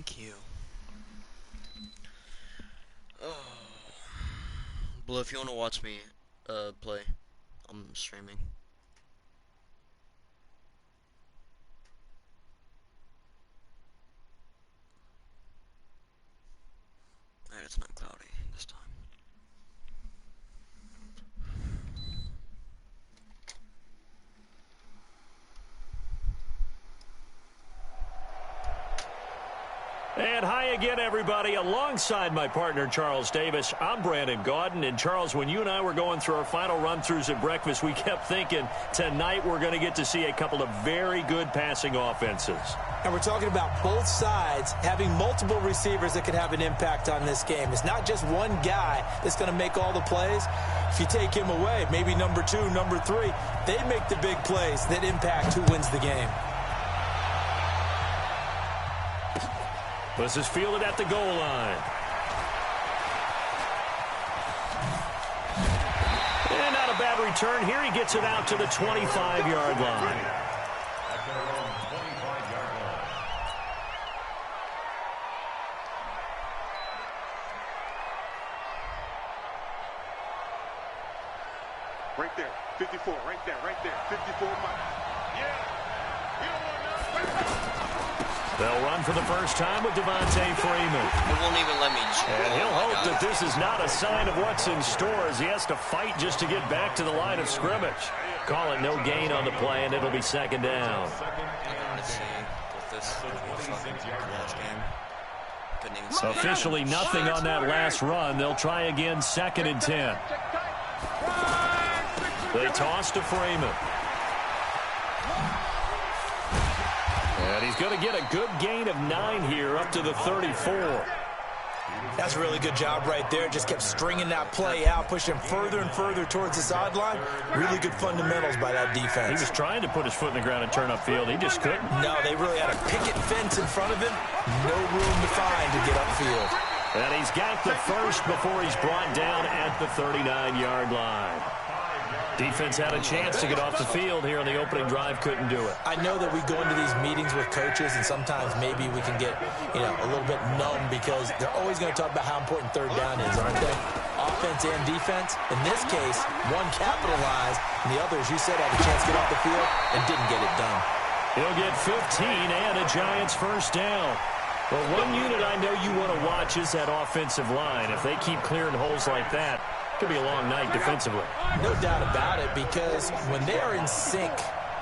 Thank you. Oh. Blue, if you want to watch me play, I'm streaming. Alright, it's not cloudy this time. And hi again, everybody. Alongside my partner, Charles Davis, I'm Brandon Gaudin. And, Charles, when you and I were going through our final run-throughs at breakfast, we kept thinking tonight we're going to get to see a couple of very good passing offenses. And we're talking about both sides having multiple receivers that can have an impact on this game. It's not just one guy that's going to make all the plays. If you take him away, maybe number 2, number 3, they make the big plays that impact who wins the game. This is fielded at the goal line. And not a bad return here. He gets it out to the 25-yard line. Right there, 54, right there, 54 miles. Yeah, you don't want no. They'll run for the first time with Devontae Freeman. It won't even let me. And he'll hope that this is not a sign of what's in store as he has to fight just to get back to the line of scrimmage. Call it no gain on the play, and it'll be second down. Officially nothing on that last run. They'll try again, 2nd and 10. They toss to Freeman. And he's going to get a good gain of 9 here up to the 34. That's a really good job right there. Just kept stringing that play out, pushing further and further towards the sideline. Really good fundamentals by that defense. He was trying to put his foot in the ground and turn upfield. He just couldn't. No, they really had a picket fence in front of him. No room to find to get upfield. And he's got the first before he's brought down at the 39-yard line. Defense had a chance to get off the field here on the opening drive, couldn't do it. I know that we go into these meetings with coaches, and sometimes maybe we can get, a little bit numb because they're always going to talk about how important third down is, aren't they? Offense and defense. In this case, one capitalized, and the other, as you said, had a chance to get off the field and didn't get it done. He'll get 15 and a Giants first down. Well, one unit I know you want to watch is that offensive line. If they keep clearing holes like that, could be a long night defensively. No doubt about it, because when they are in sync,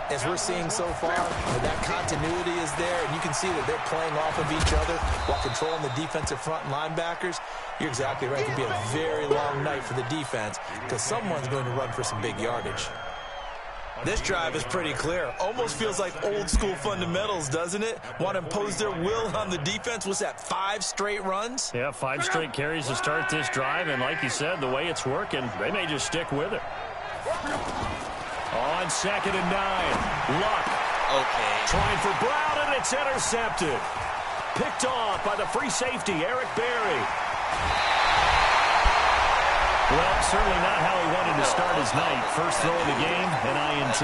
as we're seeing so far, that continuity is there, and you can see that they're playing off of each other while controlling the defensive front and linebackers. You're exactly right. It could be a very long night for the defense because someone's going to run for some big yardage. This drive is pretty clear. Almost feels like old school fundamentals, doesn't it? Want to impose their will on the defense. Was that 5 straight runs? Yeah, 5 straight carries to start this drive, and like you said, the way it's working, they may just stick with it. On 2nd and 9, Luck. Okay. Trying for Brown, and it's intercepted. Picked off by the free safety, Eric Berry. Well, certainly not how he wanted to start his night. First throw of the game, an INT.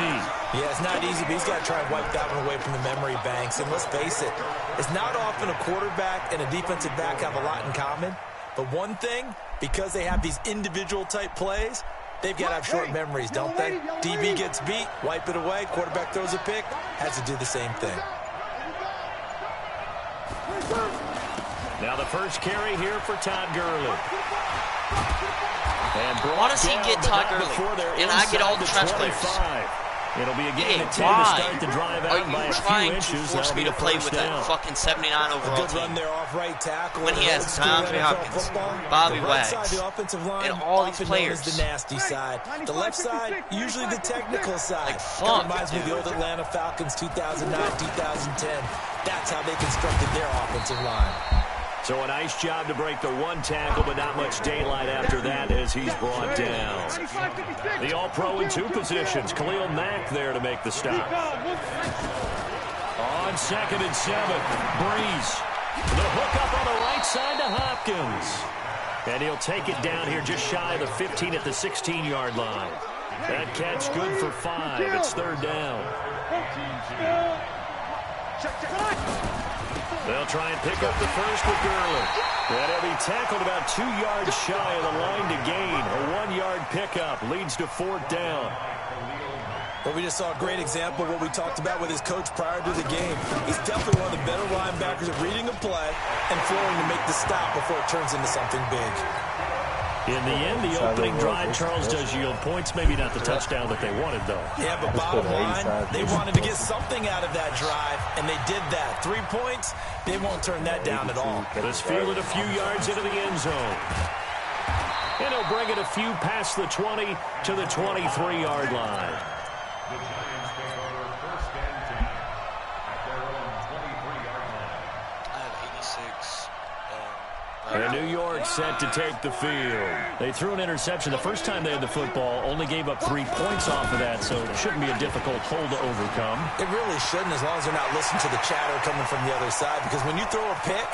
Yeah, it's not easy, but he's got to try and wipe that one away from the memory banks. And let's face it, it's not often a quarterback and a defensive back have a lot in common. But one thing, because they have these individual type plays, they've got to have short memories, don't they? DB gets beat, wipe it away, quarterback throws a pick, has to do the same thing. Now the first carry here for Todd Gurley. Why does he get Todd Gurley? And I get all the trench players. It'll be a game of 10 to start the drive out by a few inches. Are you trying to force me to play with that fucking 79 overall team? Run there off right tackle when he has DeAndre Hopkins, Bobby Wags, and all these players. The nasty side. The left side, usually the technical side. Like, fuck, reminds me of the old Atlanta Falcons 2009, 2010. That's how they constructed their offensive line. So a nice job to break the one tackle, but not much daylight after that as he's brought down. The All-Pro in 2 positions. Khalil Mack there to make the stop. On 2nd and 7, Breeze. The hook up on the right side to Hopkins. And he'll take it down here just shy of the 15 at the 16-yard line. That catch good for 5. It's 3rd down. They'll try and pick up the first with Gurley. And he'll be tackled about 2 yards shy of the line to gain. A 1-yard pickup leads to fourth down. Well, we just saw a great example of what we talked about with his coach prior to the game. He's definitely one of the better linebackers at reading a play and flowing to make the stop before it turns into something big. In the end, the opening drive, Charles, does yield points. Maybe not the touchdown that they wanted, though. Yeah, but bottom line, they wanted to get something out of that drive, and they did that. 3 points, they won't turn that down at all. This fielded a few yards into the end zone. And he'll bring it a few past the 20 to the 23-yard line. The Giants take over first and 10 at their own 23-yard line. I have 86. And New York set to take the field. They threw an interception the first time they had the football, only gave up 3 points off of that, so it shouldn't be a difficult hole to overcome. It really shouldn't, as long as they're not listening to the chatter coming from the other side, because when you throw a pick,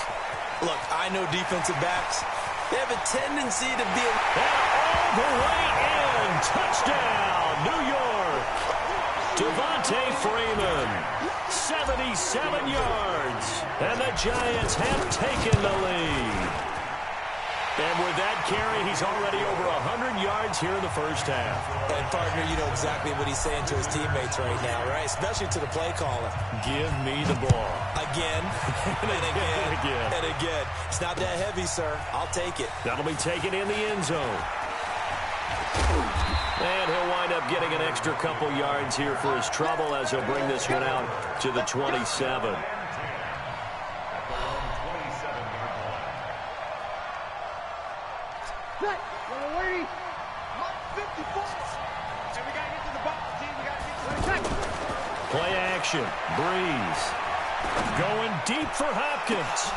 look, I know defensive backs, they have a tendency to be... And all the way in! Touchdown, New York! Devontae Freeman, 77 yards, and the Giants have taken the lead. And with that carry, he's already over 100 yards here in the first half. And, partner, you know exactly what he's saying to his teammates right now, right? Especially to the play caller. Give me the ball. Again, and again, and again. It's not that heavy, sir. I'll take it. That'll be taken in the end zone. And he'll wind up getting an extra couple yards here for his trouble as he'll bring this one out to the 27. Play action. Breeze. Going deep for Hopkins.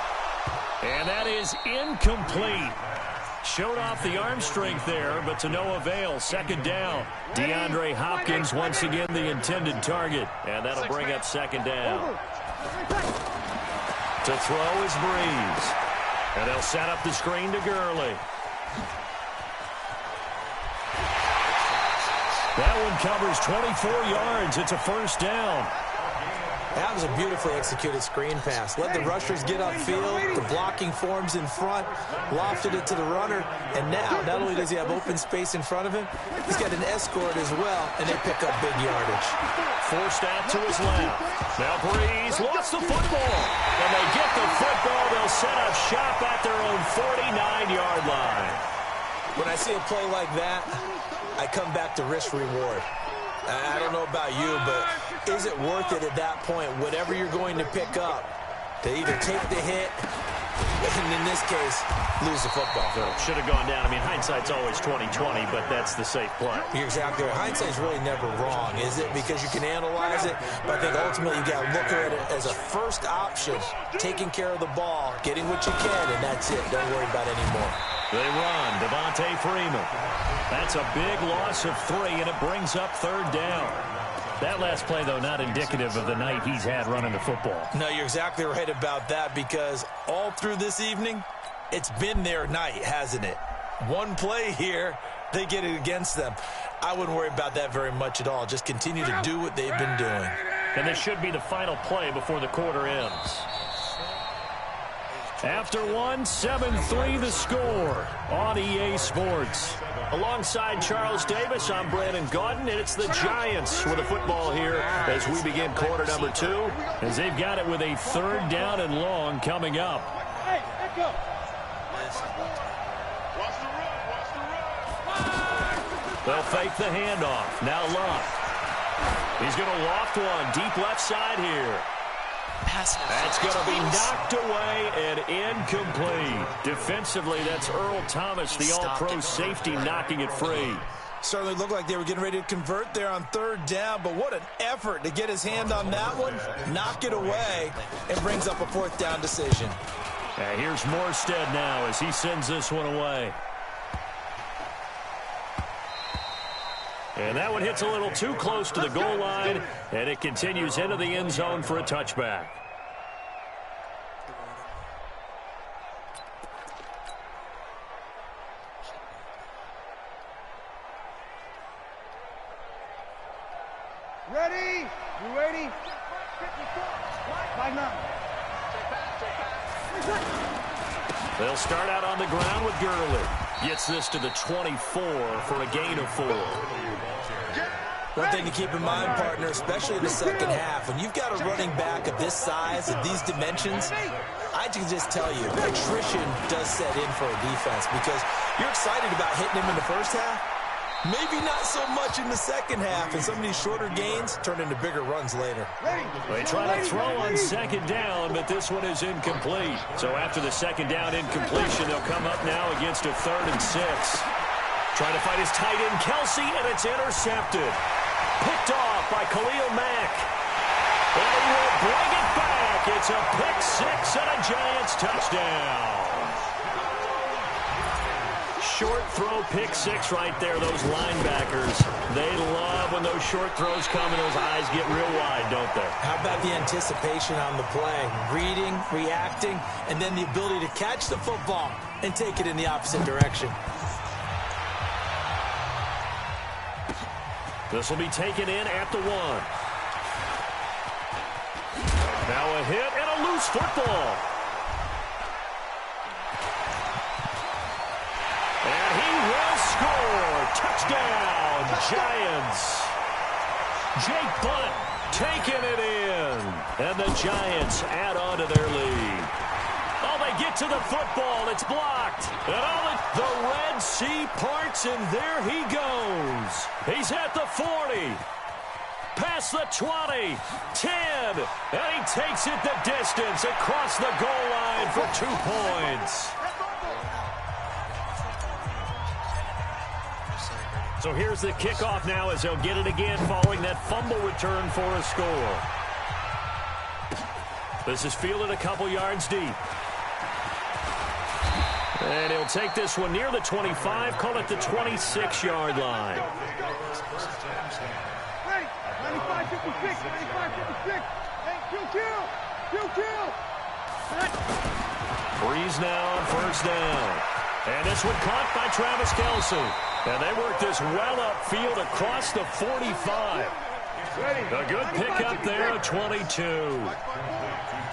And that is incomplete. Showed off the arm strength there, but to no avail. Second down. DeAndre Hopkins once again the intended target. And that'll bring up second down. To throw is Breeze. And they'll set up the screen to Gurley. That one covers 24 yards. It's a first down. That was a beautifully executed screen pass. Let the rushers get upfield. The blocking forms in front. Lofted it to the runner. And now, not only does he have open space in front of him, he's got an escort as well, and they pick up big yardage. Forced out to his left. Now Breeze lost the football. And they get the football. They'll set up shop at their own 49-yard line. When I see a play like that, I come back to risk-reward. I don't know about you, but is it worth it at that point, whatever you're going to pick up, to either take the hit, and in this case, lose the football? Should have gone down. I mean, hindsight's always 20/20, but that's the safe play. You're exactly right. Hindsight's really never wrong, is it? Because you can analyze it, but I think ultimately you got to look at it as a first option, taking care of the ball, getting what you can, and that's it. Don't worry about any more. They run. Devontae Freeman. That's a big loss of 3, and it brings up third down. That last play, though, not indicative of the night he's had running the football. No, you're exactly right about that, because all through this evening, it's been their night, hasn't it? One play here, they get it against them. I wouldn't worry about that very much at all. Just continue to do what they've been doing. And this should be the final play before the quarter ends. After one, 7-3 the score on EA Sports. Alongside Charles Davis, I'm Brandon Gaudin, and it's the Giants with the football here as we begin quarter number 2, as they've got it with a third down and long coming up. Hey, let's go. Watch the run, watch the run. They'll fake the handoff. Now Luck. He's going to loft one deep left side here. That's going to be knocked away and incomplete. Defensively, that's Earl Thomas, the all-pro safety, knocking it free. Certainly looked like they were getting ready to convert there on third down, but what an effort to get his hand on that one, knock it away, and brings up a fourth down decision. And here's Morstead now as he sends this one away. And that one hits a little too close to the goal line, and it continues into the end zone for a touchback. Ready? You ready? 5-9. They'll start out on the ground with Gurley. Gets this to the 24 for a gain of 4. One thing to keep in mind, partner, especially in the second half, when you've got a running back of this size, of these dimensions, I can just tell you, attrition does set in for a defense because you're excited about hitting him in the first half. Maybe not so much in the second half, and some of these shorter gains turn into bigger runs later. They try to throw on second down, but this one is incomplete. So after the second down incompletion, they'll come up now against a 3rd and 6. Trying to fight his tight end, Kelsey, and it's intercepted. Picked off by Khalil Mack. And he will bring it back. It's a pick 6 and a Giants touchdown. Short throw, pick 6 right there. Those linebackers, they love when those short throws come and those eyes get real wide, don't they? How about the anticipation on the play? Reading, reacting, and then the ability to catch the football and take it in the opposite direction. This will be taken in at the 1. Now a hit and a loose football. And he will score. Touchdown, Giants. Jake Butt taking it in. And the Giants add on to their lead. Oh, they get to the football. It's blocked. And the Red Sea parts, and there he goes. He's at the 40. Past the 20. 10. And he takes it the distance across the goal line for 2 points. So here's the kickoff now as they'll get it again following that fumble return for a score. This is fielded a couple yards deep. And he'll take this one near the 25, call it the 26-yard line. Hey, 95-56, 95-56. Hey, kill. Breeze now on first down. And this one caught by Travis Kelce. And they work this well upfield across the 45. A good pickup there at 22.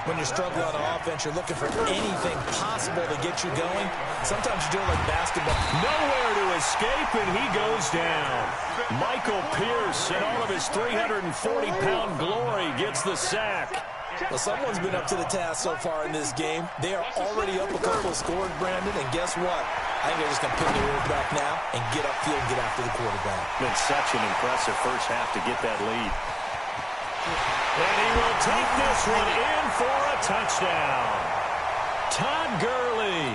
When you're struggling on offense, you're looking for anything possible to get you going. Sometimes you're doing like basketball. Nowhere to escape, and he goes down. Michael Pierce, in all of his 340-pound glory, gets the sack. Well, someone's been up to the task so far in this game. They are already up a couple of scores, Brandon, and guess what? I think they're just going to pin their ears back now and get upfield and get after the quarterback. Been such an impressive first half to get that lead. And he will take this one in for a touchdown. Todd Gurley,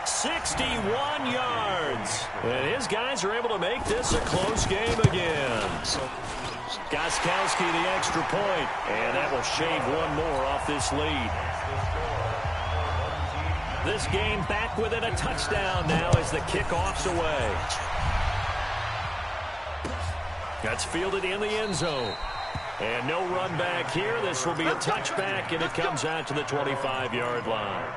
61 yards. And his guys are able to make this a close game again. Gostkowski the extra point, and that will shave one more off this lead. This game back within a touchdown now as the kickoff's away. That's fielded in the end zone. And no run back here. This will be a touchback, and it comes out to the 25-yard line.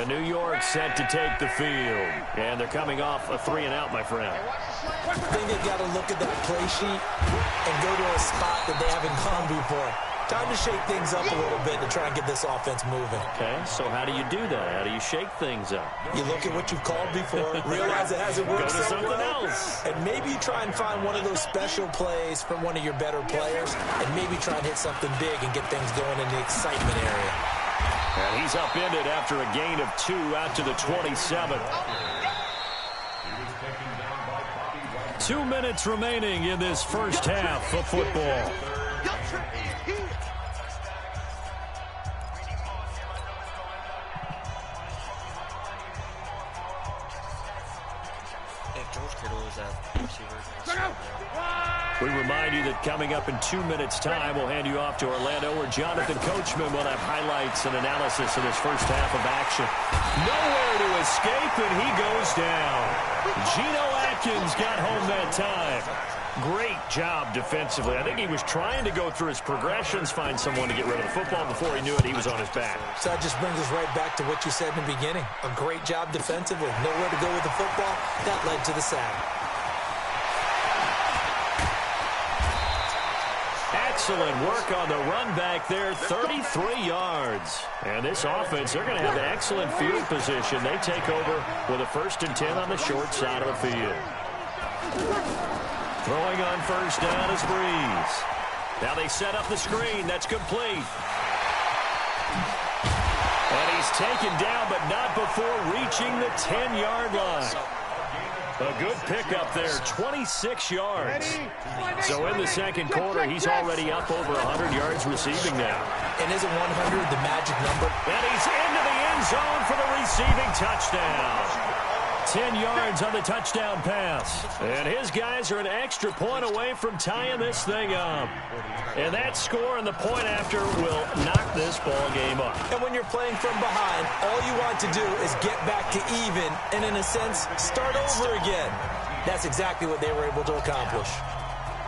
New York set to take the field. And they're coming off a 3-and-out, my friend. I think they've got to look at that play sheet and go to a spot that they haven't gone before. Time to shake things up a little bit to try and get this offense moving. Okay, so how do you do that? How do you shake things up? You look at what you've called before, realize it hasn't worked Go to so something well, else. and maybe you try and find one of those special plays from one of your better players, and maybe try and hit something big and get things going in the excitement area. And he's upended after a gain of 2 out to the 27. 2 minutes remaining in this first half of football. We remind you that coming up in 2 minutes' time, we'll hand you off to Orlando, where Jonathan Coachman will have highlights and analysis of this first half of action. Nowhere to escape, and he goes down. Geno Atkins got home that time. Great job defensively. I think he was trying to go through his progressions, find someone to get rid of the football. Before he knew it, he was on his back. So that just brings us right back to what you said in the beginning. A great job defensively. Nowhere to go with the football. That led to the sack. Excellent work on the run back there, 33 yards. And this offense, they're going to have excellent field position. They take over with a 1st and 10 on the short side of the field. Throwing on first down is Breeze. Now they set up the screen. That's complete. And he's taken down, but not before reaching the 10-yard line. A good pickup there, 26 yards. So in the second quarter, he's already up over 100 yards receiving now. And isn't 100 the magic number? And he's into the end zone for the receiving touchdown. 10 yards on the touchdown pass. And his guys are an extra point away from tying this thing up. And that score and the point after will knock this ball game up. And when you're playing from behind, all you want to do is get back to even and, in a sense, start over again. That's exactly what they were able to accomplish.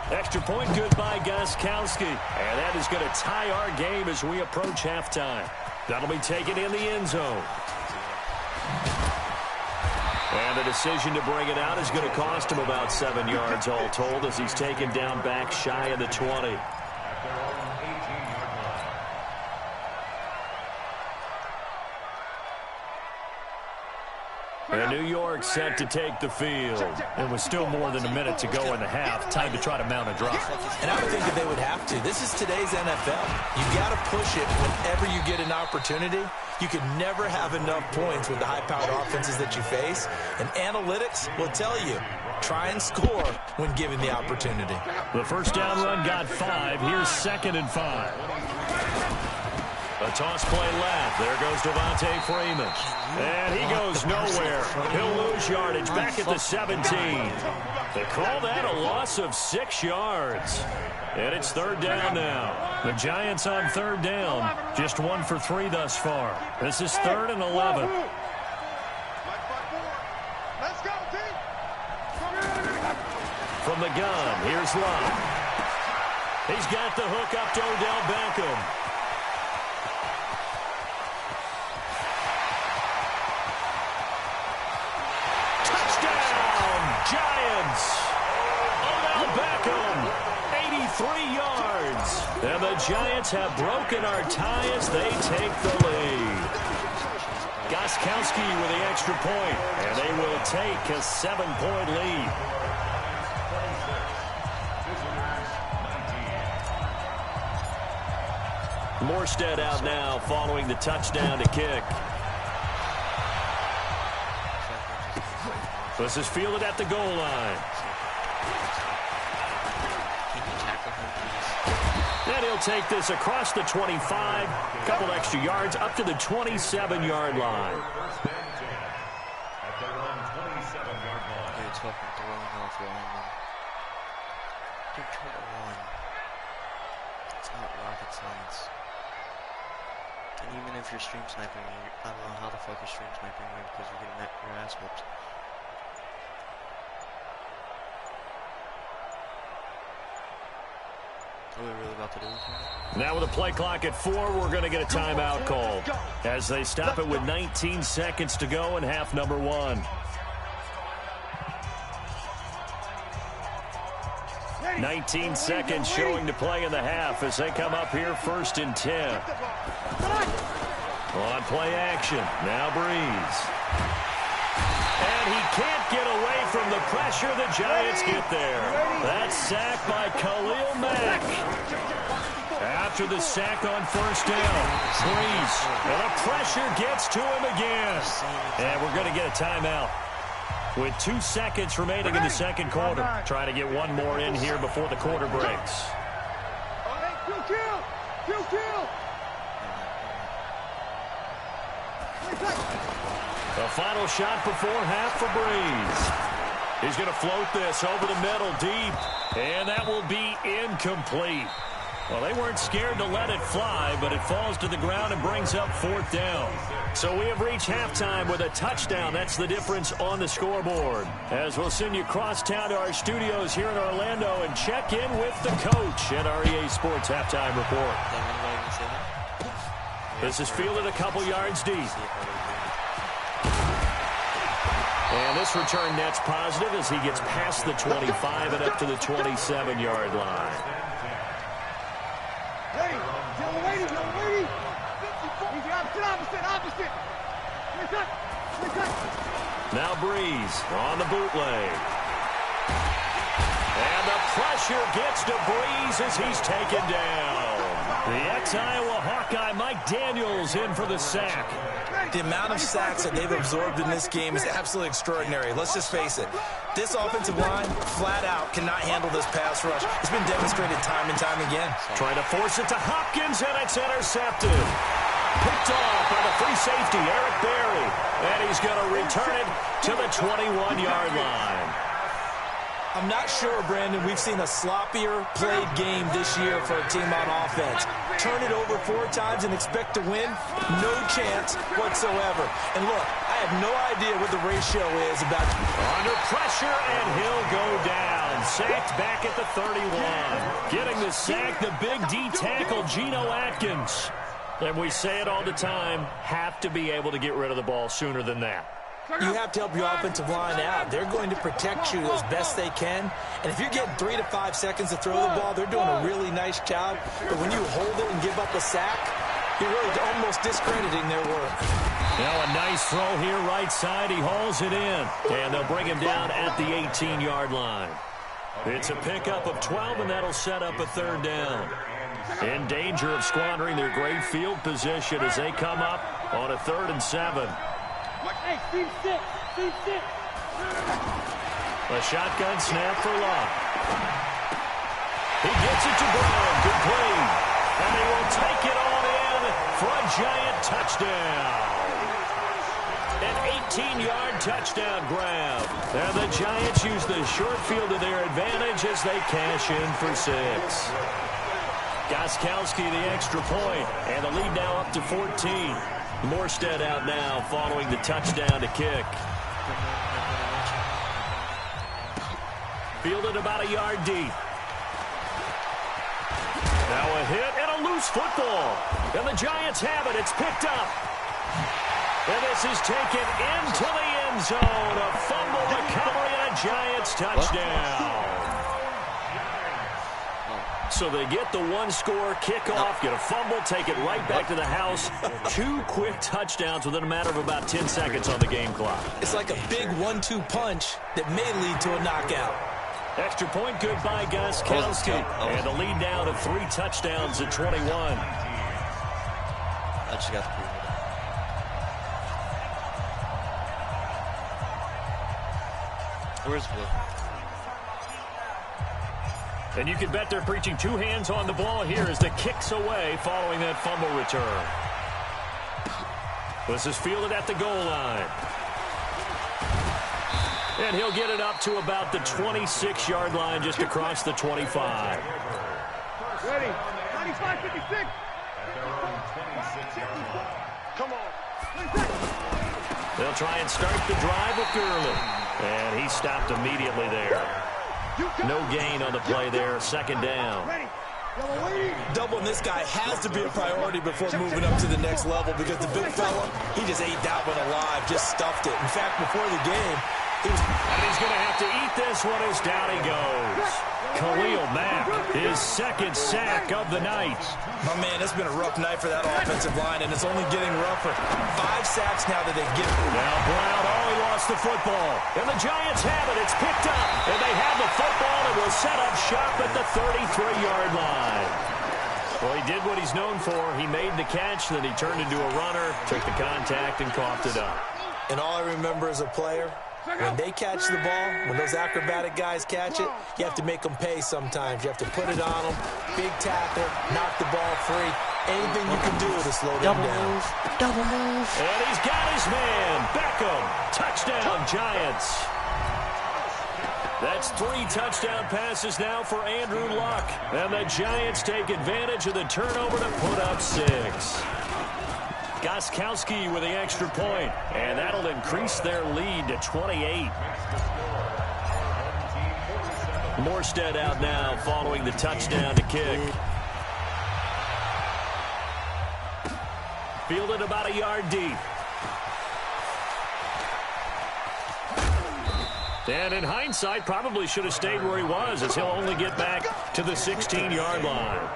Extra point good by Gostkowski. And that is going to tie our game as we approach halftime. That'll be taken in the end zone. And the decision to bring it out is going to cost him about 7 yards all told as he's taken down back shy of the 20. And New York set to take the field. It was still more than a minute to go in the half. Time to try to mount a drive. And I would think that they would have to. This is today's NFL. You've got to push it whenever you get an opportunity. You can never have enough points with the high-powered offenses that you face. And analytics will tell you, try and score when given the opportunity. The first down run got 5. Here's 2nd and 5. A toss play left. There goes Devontae Freeman. And he goes nowhere. He'll lose yardage back at the 17. They call that a loss of 6 yards. And it's 3rd down now. The Giants on 3rd down. Just 1 for 3 thus far. This is 3rd and 11. From the gun, here's Love. He's got the hook up to Odell Beckham. Giants. Odell Beckham, 83 yards. And the Giants have broken our tie as they take the lead. Gostkowski with the extra point, and they will take a 7-point lead. Morstead out now following the touchdown to kick. This is fielded at the goal line. And he'll take this across the 25. A couple extra yards up to the 27-yard line. It's fucking throwing off linemen. Dude, try to run. It's not rocket science. And even if you're stream sniping, I don't know how the fuck you're stream sniping because you're getting your ass whooped. Are we really about to do this? Now with a play clock at 4, we're going to get a timeout called as they stop it with 19 seconds to go in half number 1. 19 seconds showing to play in the half as they come up here 1st and 10. On play action, now Breeze. And he can't get away from the pressure. The Giants get there. That's sacked by Khalil Mack. After the sack on 1st down, Breeze. And the pressure gets to him again. And we're going to get a timeout with 2 seconds remaining in the second quarter. Trying to get one more in here before the quarter breaks. The final shot before half for Breeze. He's going to float this over the middle deep, and that will be incomplete. Well, they weren't scared to let it fly, but it falls to the ground and brings up 4th down. So we have reached halftime with a touchdown. That's the difference on the scoreboard. As we'll send you cross town to our studios here in Orlando and check in with the coach at our EA Sports Halftime Report. This is fielded a couple yards deep. And this return net's positive as he gets past the 25 and up to the 27-yard line. Now Breeze on the bootleg. And the pressure gets to Breeze as he's taken down. The ex-Iowa Hawkeye Mike Daniels in for the sack. The amount of sacks that they've absorbed in this game is absolutely extraordinary. Let's just face it. This offensive line, flat out, cannot handle this pass rush. It's been demonstrated time and time again. Trying to force it to Hopkins, and it's intercepted. Picked off by the free safety, Eric Berry. And he's going to return it to the 21-yard line. I'm not sure, Brandon, we've seen a sloppier played game this year for a team on offense. Turn it over 4 times and expect to win? No chance whatsoever. And look, I have no idea what the ratio is about. Under pressure, and he'll go down. Sacked back at the 31. Getting the sack, the big D tackle, Geno Atkins. And we say it all the time, have to be able to get rid of the ball sooner than that. You have to help your offensive line out. They're going to protect you as best they can. And if you're getting 3 to 5 seconds to throw the ball, they're doing a really nice job. But when you hold it and give up a sack, you're really almost discrediting their work. Now a nice throw here right side. He hauls it in. And they'll bring him down at the 18-yard line. It's a pickup of 12, and that'll set up a 3rd down. In danger of squandering their great field position as they come up on a 3rd and 7. A shotgun snap for Locke. He gets it to Brown. Good play. And they will take it on in for a giant touchdown. An 18-yard touchdown grab. And the Giants use the short field to their advantage as they cash in for 6. Gostkowski the extra point, and the lead now up to 14. Morstead out now following the touchdown to kick. Fielded about a yard deep. Now a hit and a loose football. And the Giants have it. It's picked up. And this is taken into the end zone. A fumble recovery and a Giants touchdown. So they get the 1-score kickoff, get a fumble, take it right back to the house. 2 quick touchdowns within a matter of about 10 seconds on the game clock. It's like a big 1-2 punch that may lead to a knockout. Extra point good by Gostkowski. And the lead now to 3 touchdowns at 21. I just got the proof. Where's Blue? And you can bet they're preaching 2 hands on the ball here as the kick's away following that fumble return. This is fielded at the goal line. And he'll get it up to about the 26-yard line just across the 25. Ready. 95-56. Come on. They'll try and start the drive with Gurley. And he stopped immediately there. No gain on the play there. 2nd down. Doubling this guy has to be a priority before moving up to the next level because the big fella, he just ate that one alive, just stuffed it. In fact, before the game, and he's going to have to eat this one as down he goes. Khalil Mack, his 2nd sack of the night. My man, it's been a rough night for that offensive line, and it's only getting rougher. 5 sacks now that they get. Now Brown, he lost the football. And the Giants have it. It's picked up. And they have the football and will set up shop at the 33-yard line. Well, he did what he's known for. He made the catch, then he turned into a runner, took the contact, and coughed it up. And all I remember as a player, when they catch the ball, when those acrobatic guys catch it, you have to make them pay sometimes. You have to put it on them, big tackle, knock the ball free. Anything you can do to slow them down. Double move. And he's got his man. Beckham. Touchdown, Giants. That's 3 touchdown passes now for Andrew Luck. And the Giants take advantage of the turnover to put up 6. Gostkowski with the extra point, and that'll increase their lead to 28. Morstead out now following the touchdown to kick. Fielded about a yard deep. And in hindsight, probably should have stayed where he was as he'll only get back to the 16-yard line.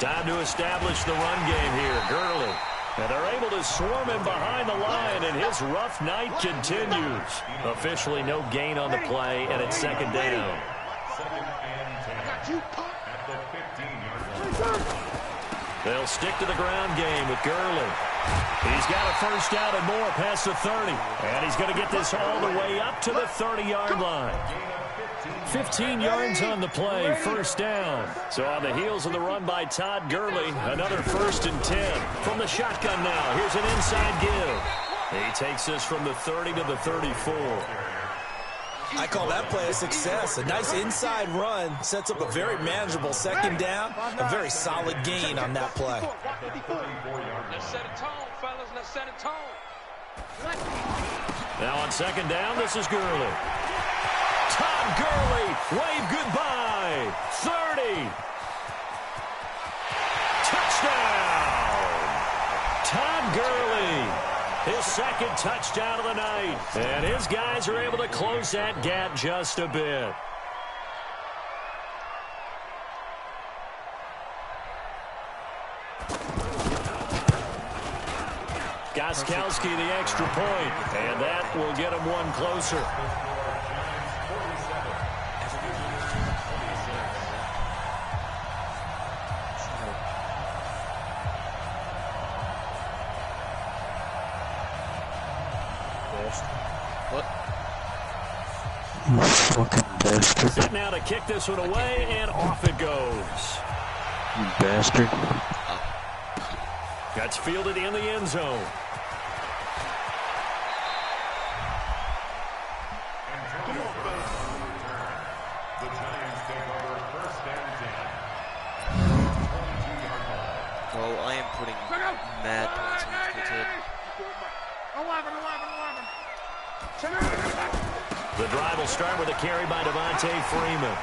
Time to establish the run game here. Gurley. And they're able to swarm him behind the line, and his rough night continues. Officially no gain on the play, and it's second down. They'll stick to the ground game with Gurley. He's got a first down and more past the 30. And he's going to get this all the way up to the 30-yard line. 15 yards on the play, first down. So on the heels of the run by Todd Gurley, another 1st and 10. From the shotgun now, here's an inside give. He takes this from the 30 to the 34. I call that play a success. A nice inside run sets up a very manageable second down. A very solid gain on that play. Let's set a tone, fellas. Let's set a tone. Now on second down, this is Gurley. Todd Gurley, wave goodbye. 30. Touchdown. Todd Gurley. His second touchdown of the night. And his guys are able to close that gap just a bit. Gostkowski the extra point. And that will get him one closer. What? You fucking bastard. Set now to kick this one away, and off it goes. You bastard. That's fielded in the end zone. The Giants take over first and 10. Bro, I am putting mad points on this kid. 11. The drive will start with a carry by Devontae Freeman.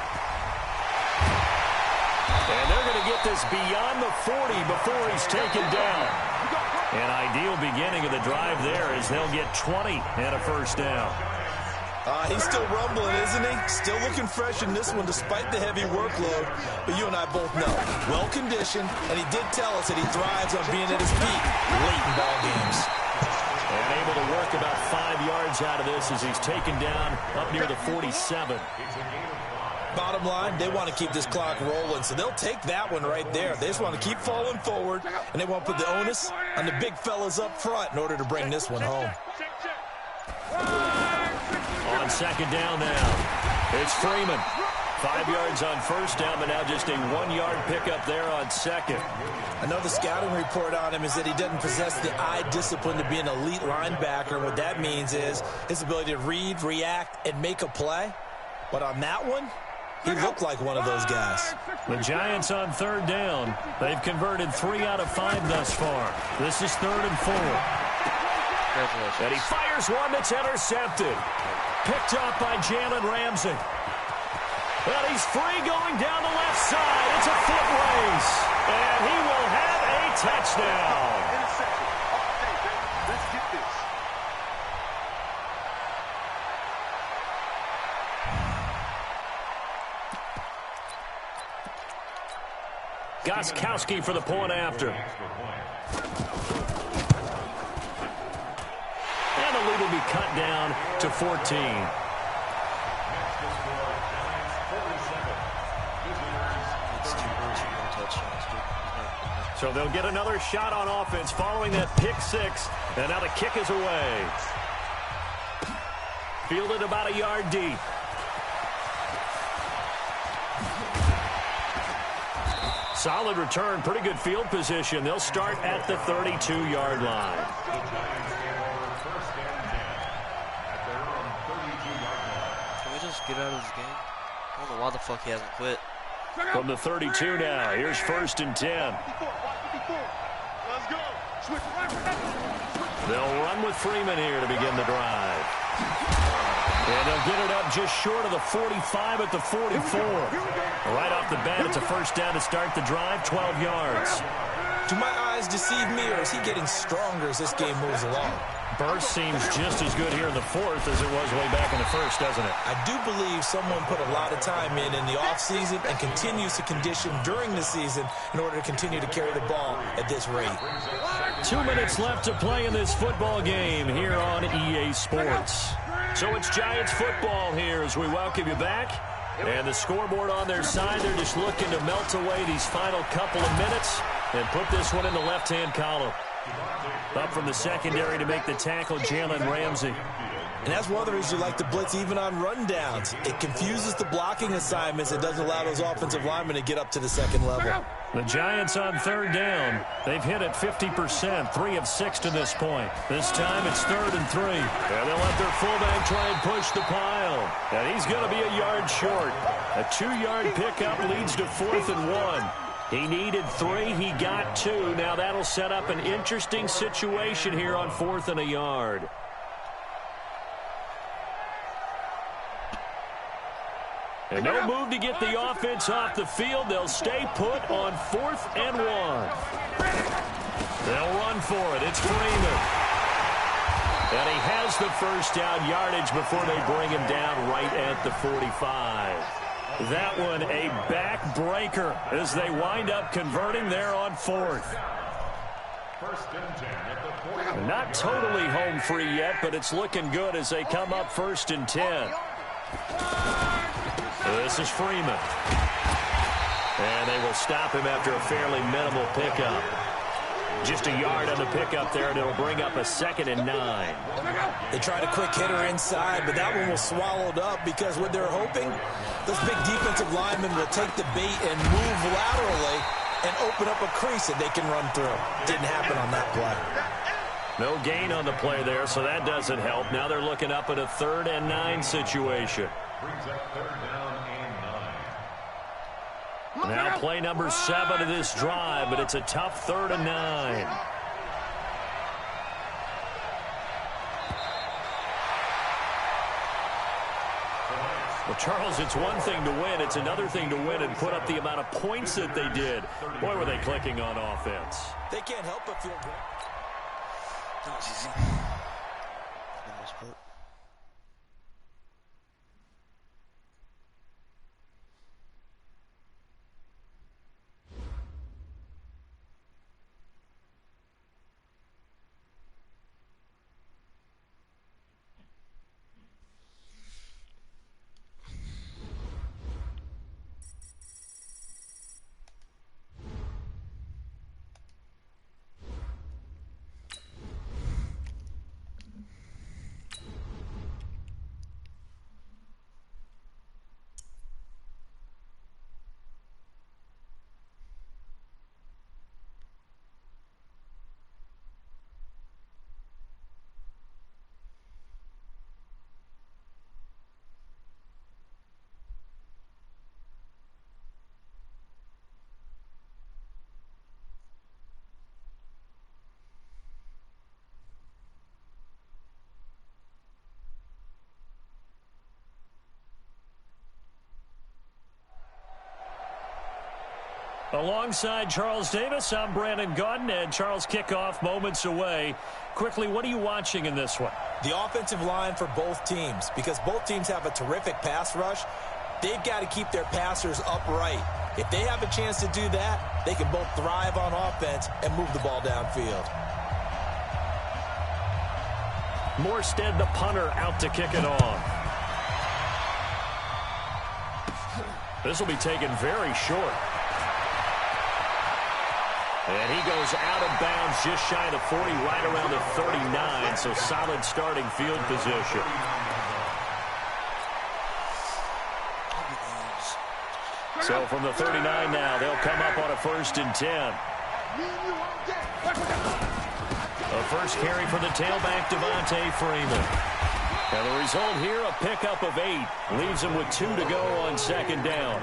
And they're going to get this beyond the 40 before he's taken down. An ideal beginning of the drive there as they'll get 20 and a first down. He's still rumbling, isn't he? Still looking fresh in this one despite the heavy workload. But you and I both know, well-conditioned, and he did tell us that he thrives on being at his peak late in ball games. And able to work about 5 yards out of this as he's taken down up near the 47. Bottom line, they want to keep this clock rolling, so they'll take that one right there. They just want to keep falling forward, and they want to put the onus on the big fellas up front in order to bring this one home. On second down now, it's Freeman. 5 yards on first down, but now just a 1-yard pickup there on second. I know the scouting report on him is that he doesn't possess the eye discipline to be an elite linebacker. What that means is his ability to read, react, and make a play. But on that one, he looked like one of those guys. The Giants on third down. They've converted 3 out of 5 thus far. This is 3rd and 4. And he fires one that's intercepted. Picked off by Jalen Ramsey. Well, he's free going down the left side. It's a foot race. And he will have a touchdown. Interception. Okay, baby. Let's get this. Gostkowski for the point after. And the lead will be cut down to 14. So they'll get another shot on offense following that pick six. And now the kick is away. Fielded about a yard deep. Solid return, pretty good field position. They'll start at the 32-yard line. Can we just get out of this game? I don't know why the fuck he hasn't quit. From the 32 now, here's 1st and 10. Let's go. They'll run with Freeman here to begin the drive. And they'll get it up just short of the 45 at the 44. Right off the bat, it's a first down to start the drive, 12 yards. Do my eyes deceive me, or is he getting stronger as this game moves along? Burst seems just as good here in the fourth as it was way back in the first, doesn't it? I do believe someone put a lot of time in the offseason and continues to condition during the season in order to continue to carry the ball at this rate. 2 minutes left to play in this football game here on EA Sports. So it's Giants football here as we welcome you back. And the scoreboard on their side, they're just looking to melt away these final couple of minutes and put this one in the left-hand column. Up from the secondary to make the tackle, Jalen Ramsey. And that's one of the reasons you like to blitz even on rundowns. It confuses the blocking assignments. It doesn't allow those offensive linemen to get up to the second level. The Giants on third down. They've hit it 50%, 3 of 6 to this point. This time it's 3rd and 3. And they'll let their fullback try and push the pile. And he's going to be a yard short. A 2-yard pickup leads to 4th and 1. He needed 3. He got 2. Now that'll set up an interesting situation here on 4th and a yard. And no move to get the offense off the field. They'll stay put on 4th and 1. They'll run for it. It's Freeman. And he has the first down yardage before they bring him down right at the 45. That one a backbreaker as they wind up converting there on 4th. First and 10 at the 40. Not totally home free yet, but it's looking good as they come up 1st and 10. This is Freeman. And they will stop him after a fairly minimal pickup. Just a yard on the pickup there, and it'll bring up a 2nd and 9. They tried a quick hitter inside, but that one was swallowed up because what they're hoping, those big defensive linemen will take the bait and move laterally and open up a crease that they can run through. Didn't happen on that play. No gain on the play there, so that doesn't help. Now they're looking up at a 3rd and 9 situation. Brings up 3rd down and 9. Now play number 7 of this drive, but it's a tough 3rd and 9. Well, Charles, it's one thing to win. It's another thing to win and put up the amount of points that they did. Boy, were they clicking on offense. They can't help but feel good. That was easy. For the most part. Alongside Charles Davis, I'm Brandon Gaudin, and Charles, kickoff moments away. Quickly, what are you watching in this one? The offensive line for both teams, because both teams have a terrific pass rush. They've got to keep their passers upright. If they have a chance to do that, they can both thrive on offense and move the ball downfield. Morstead, the punter, out to kick it off. This will be taken very short. And he goes out of bounds just shy of the 40, right around the 39, so solid starting field position. So from the 39 now, they'll come up on a 1st and 10. A first carry for the tailback, Devontae Freeman. And the result here, a pickup of 8. Leaves him with 2 to go on 2nd down.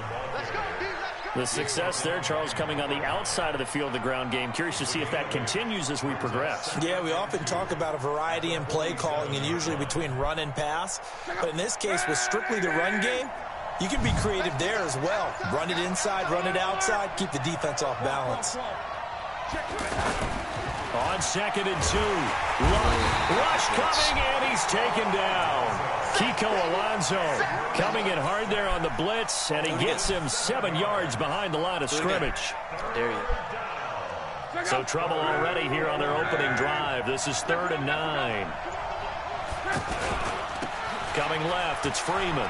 The success there, Charles, coming on the outside of the field, the ground game. Curious to see if that continues as we progress. Yeah, we often talk about a variety in play calling and usually between run and pass. But in this case, with strictly the run game, you can be creative there as well. Run it inside, run it outside, keep the defense off balance. On 2nd and 2. Rush coming, and he's taken down. Kiko Alonso coming in hard there on the blitz, and he gets him 7 yards behind the line of scrimmage. There you go. So trouble already here on their opening drive. This is 3rd and 9. Coming left, it's Freeman.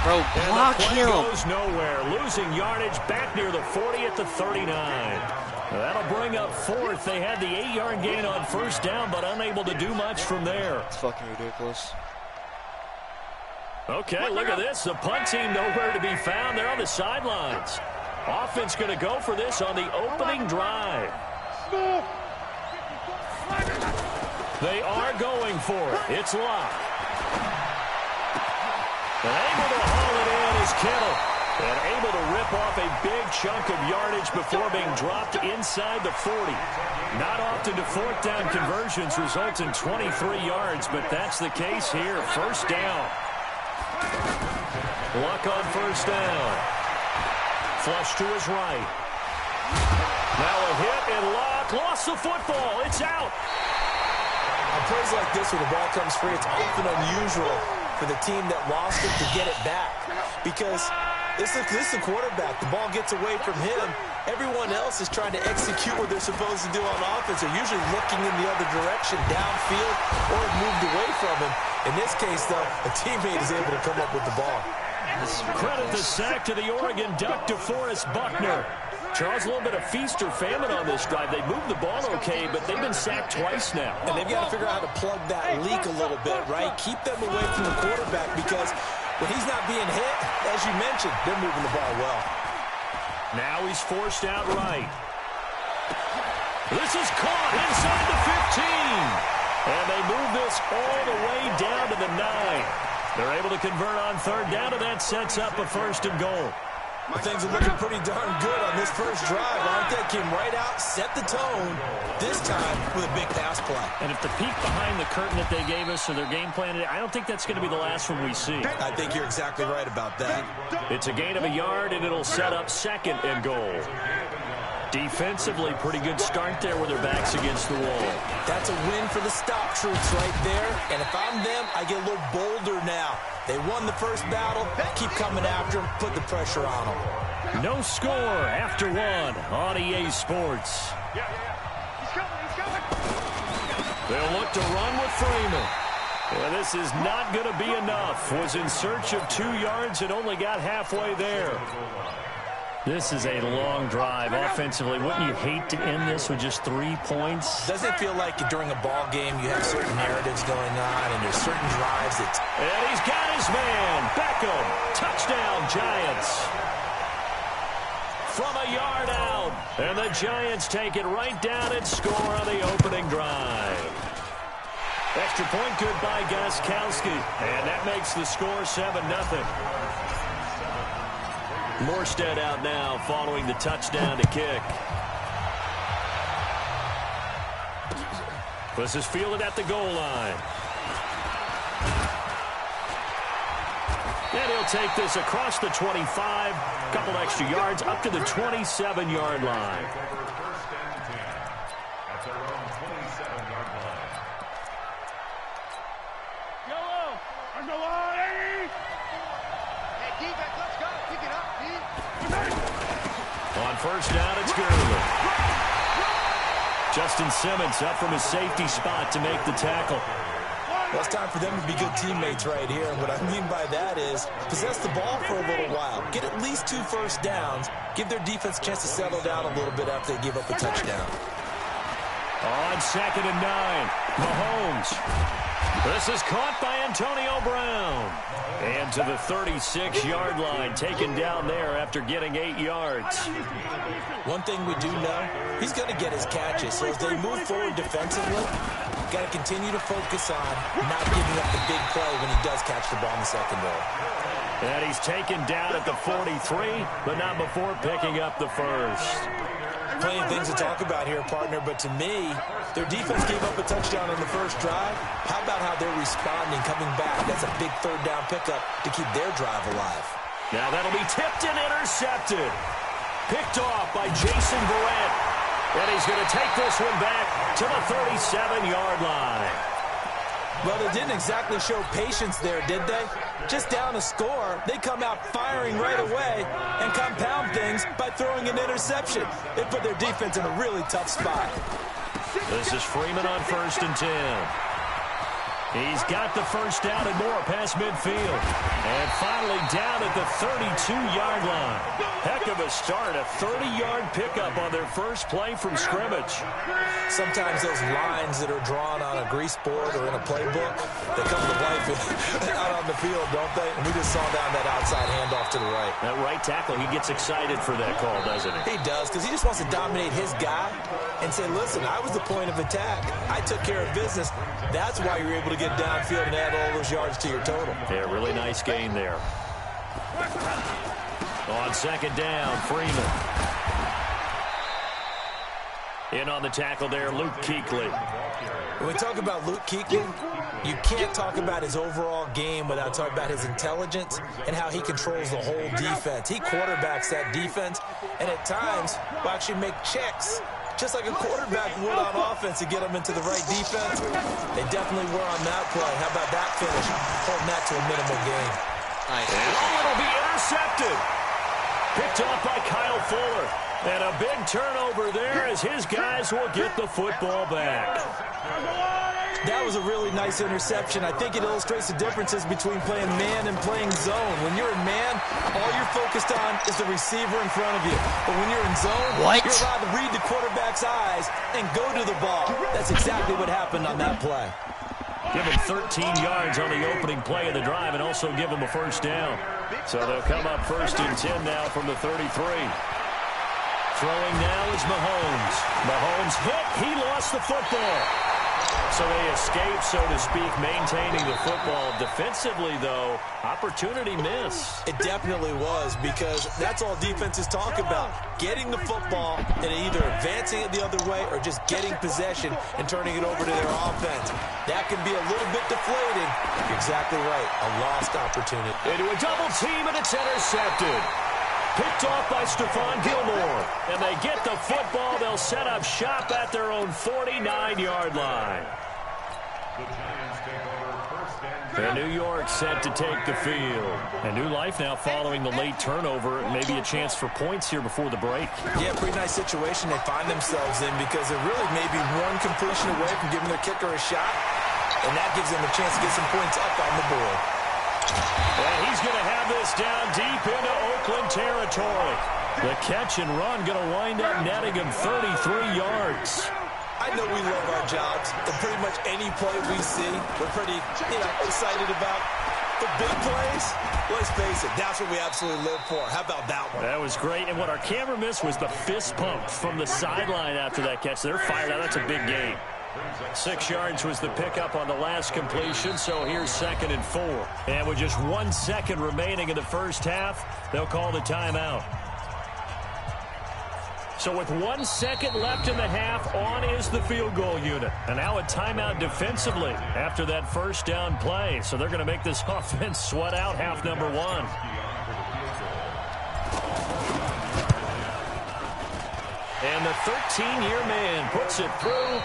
Bro, block him. Goes nowhere, losing yardage back near the 40 at the 39. That'll bring up 4th. They had the 8-yard gain on 1st down, but unable to do much from there. It's fucking ridiculous. Okay, look at this. The punt team nowhere to be found. They're on the sidelines. Offense going to go for this on the opening drive. They are going for it. It's locked. And able to haul it in is Kittle. And able to rip off a big chunk of yardage before being dropped inside the 40. Not often do 4th down conversions result in 23 yards, but that's the case here. 1st down. Luck on 1st down. Flush to his right. Now a hit and Luck lost the football. It's out. On plays like this where the ball comes free, it's often unusual for the team that lost it to get it back. Because this is the quarterback. The ball gets away from him. Everyone else is trying to execute what they're supposed to do on offense. They're usually looking in the other direction, downfield, or moved away from him. In this case, though, a teammate is able to come up with the ball. Credit the sack to the Oregon Duck, DeForest Buckner. Charles, a little bit of feast or famine on this drive. They moved the ball okay, but they've been sacked twice now. And they've got to figure out how to plug that leak a little bit, right? Keep them away from the quarterback because when he's not being hit, as you mentioned, they're moving the ball well. Now he's forced out right. This is caught inside the 15. And they move this all the way down to the 9. They're able to convert on 3rd down, and that sets up a 1st and goal. Well, things are looking pretty darn good on this first drive, aren't they? Came right out, set the tone, this time with a big pass play. And if the peek behind the curtain that they gave us or their game plan, I don't think that's going to be the last one we see. I think you're exactly right about that. It's a gain of a yard, and it'll set up 2nd and goal. Defensively, pretty good start there with their backs against the wall. That's a win for the stop troops right there. And if I'm them, I get a little bolder now. They won the first battle. Keep coming after them. Put the pressure on them. No score after 1 on EA Sports. They'll look to run with Freeman. Well, this is not going to be enough. Was in search of 2 yards and only got halfway there. This is a long drive offensively. Wouldn't you hate to end this with just 3 points? Doesn't it feel like during a ball game you have certain narratives going on and there's certain drives that... And he's got his man. Beckham. Touchdown, Giants. From a yard out. And the Giants take it right down and score on the opening drive. Extra point good by Gostkowski. And that makes the score 7-0. Morstead out now following the touchdown to kick. This is fielded at the goal line. And he'll take this across the 25, couple extra yards up to the 27-yard line. That's our own 27-yard line. Yellow! On the line! Hey, defense, let's go. Pick it up, D. On 1st down, it's Gurley. Justin Simmons up from his safety spot to make the tackle. Well, it's time for them to be good teammates right here. And what I mean by that is possess the ball for a little while. Get at least 2 first downs. Give their defense a chance to settle down a little bit after they give up a touchdown. On 2nd and 9, Mahomes. This is caught by Antonio Brown. And to the 36-yard line, taken down there after getting 8 yards. One thing we do know, he's going to get his catches. So as they move forward defensively, got to continue to focus on not giving up the big play when he does catch the ball in the secondary. And he's taken down at the 43, but not before picking up the first. Plenty of things to talk about here, partner, but to me, their defense gave up a touchdown on the first drive. How about how they're responding, coming back? That's a big 3rd down pickup to keep their drive alive. Now that'll be tipped and intercepted. Picked off by Jason Verrett. And he's going to take this one back to the 37-yard line. Well, they didn't exactly show patience there, did they? Just down a score, they come out firing right away and compound things by throwing an interception. They put their defense in a really tough spot. This is Freeman on 1st and 10. He's got the first down and more past midfield. And finally down at the 32-yard line. Heck of a start, a 30-yard pickup on their first play from scrimmage. Sometimes those lines that are drawn on a grease board or in a playbook, they come to life out on the field, don't they? And we just saw down that outside handoff to the right. That right tackle, he gets excited for that call, doesn't he? He does, because he just wants to dominate his guy and say, listen, I was the point of attack. I took care of business. That's why you're able to get downfield and add all those yards to your total. Yeah, really nice gain there. On 2nd down, Freeman. In on the tackle there, Luke Kuechly. When we talk about Luke Kuechly, you can't talk about his overall game without talking about his intelligence and how he controls the whole defense. He quarterbacks that defense, and at times will actually make checks, just like a quarterback would on offense to get them into the right defense. They definitely were on that play. How about that finish? Holding that to a minimal gain. Nice. Oh, it'll be intercepted. Picked off by Kyle Fuller. And a big turnover there as his guys will get the football back. That was a really nice interception. I think it illustrates the differences between playing man and playing zone. When you're in man, all you're focused on is the receiver in front of you. But when you're in zone, you're allowed to read the quarterback's eyes and go to the ball. That's exactly what happened on that play. Give him 13 yards on the opening play of the drive and also give him a first down. So they'll come up 1st and 10 now from the 33. Throwing now is Mahomes. Mahomes hit. He lost the football. So they escape, so to speak, maintaining the football. Defensively, though, opportunity miss. It definitely was, because that's all defenses talk about. Getting the football and either advancing it the other way or just getting possession and turning it over to their offense. That can be a little bit deflating. You're exactly right. A lost opportunity. Into a double team, and it's intercepted. Picked off by Stephon Gilmore. And they get the football. They'll set up shop at their own 49-yard line. And New York set to take the field. A new life now following the late turnover. Maybe a chance for points here before the break. Yeah, pretty nice situation they find themselves in, because they're really maybe one completion away from giving their kicker a shot. And that gives them a chance to get some points up on the board. And he's going to have this down deep into Oakland territory. The catch and run going to wind up netting him 33 yards. I know we love our jobs, and pretty much any play we see, we're pretty, excited about. The big plays, let's face it, that's what we absolutely live for. How about that one? That was great, and what our camera missed was the fist pump from the sideline after that catch. They're fired out. That's a big gain. 6 yards was the pickup on the last completion, so here's 2nd and 4. And with just 1 second remaining in the first half, they'll call the timeout. So with 1 second left in the half, on is the field goal unit. And now a timeout defensively after that first down play. So they're going to make this offense sweat out half number 1. And the 13-year man puts it through.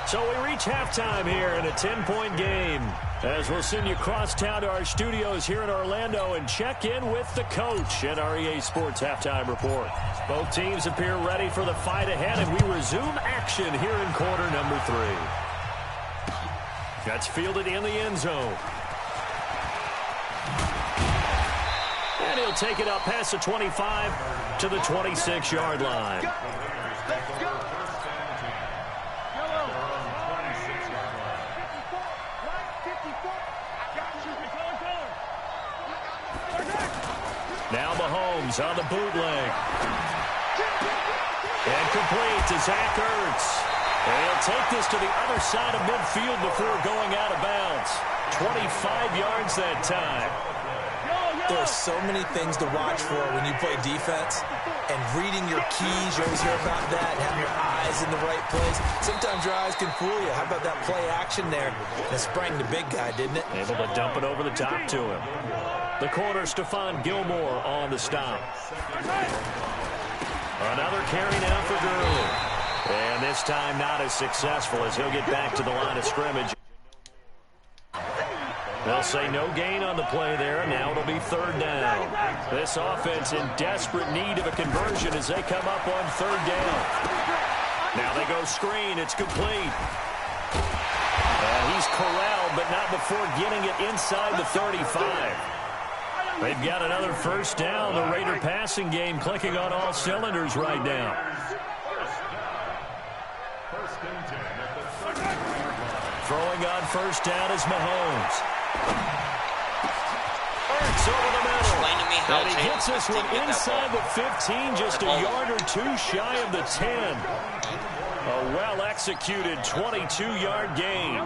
So we reach halftime here in a 10-point game, as we'll send you across town to our studios here in Orlando and check in with the coach at our EA Sports Halftime Report. Both teams appear ready for the fight ahead, and we resume action here in quarter number 3. That's fielded in the end zone. And he'll take it up past the 25 to the 26-yard line. Now Mahomes on the bootleg. And complete to Zach Ertz. And he'll take this to the other side of midfield before going out of bounds. 25 yards that time. There are so many things to watch for when you play defense. And reading your keys, you always hear about that, and having your eyes in the right place. Sometimes your eyes can fool you. How about that play action there? That sprang the big guy, didn't it? Able to dump it over the top to him. The corner, Stephon Gilmore on the stop. Another carry now for Gurley. This time not as successful as he'll get back to the line of scrimmage. They'll say no gain on the play there, and now it'll be third down. This offense in desperate need of a conversion as they come up on third down. Now they go screen. It's complete. He's corralled, but not before getting it inside the 35. They've got another first down. The Raider passing game clicking on all cylinders right now. Throwing on first down is Mahomes. Ertz over the middle. And he gets this one inside the 15, just a yard or two shy of the 10. A well-executed 22-yard gain.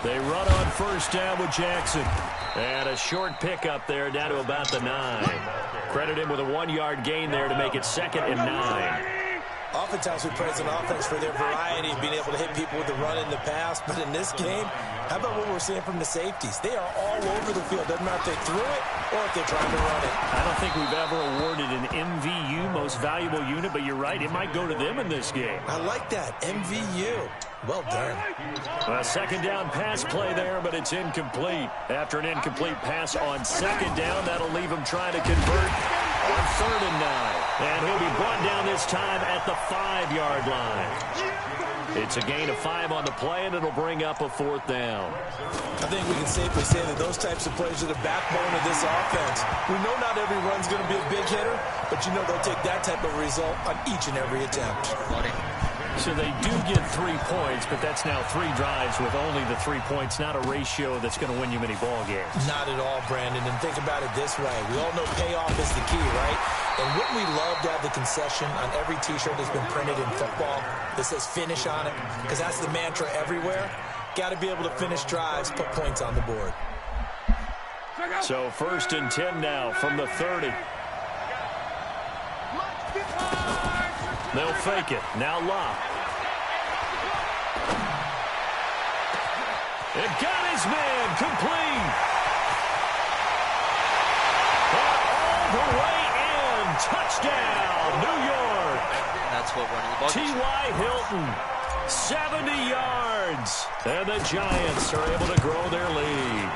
They run on first down with Jackson. And a short pickup there down to about the 9. Credit him with a 1-yard gain there to make it 2nd and 9. Oftentimes we praise an offense for their variety of being able to hit people with the run in the pass. But in this game, how about what we're seeing from the safeties? They are all over the field. Doesn't matter if they threw it or if they're trying to run it. I don't think we've ever awarded an MVU, most valuable unit, but you're right. It might go to them in this game. I like that. MVU. Well done. A second down pass play there, but it's incomplete. After an incomplete pass on second down, that'll leave him trying to convert on 3rd and 9. And he'll be brought down this time at the 5-yard line. It's a gain of 5 on the play, and it'll bring up a 4th down. I think we can safely say that those types of plays are the backbone of this offense. We know not every run's going to be a big hitter, but you know they'll take that type of result on each and every attempt. So they do get 3 points, but that's now 3 drives with only the 3 points, not a ratio that's going to win you many ball games. Not at all, Brandon. And think about it this way. We all know payoff is the key, right? And wouldn't we love to have the concession on every T-shirt that's been printed in football that says finish on it? Because that's the mantra everywhere. Got to be able to finish drives, put points on the board. So 1st and 10 now from the 30. They'll fake it. Now Locke. It got his man complete. All the way in. Touchdown, New York. That's what running the ball. T.Y. Hilton, 70 yards. And the Giants are able to grow their lead.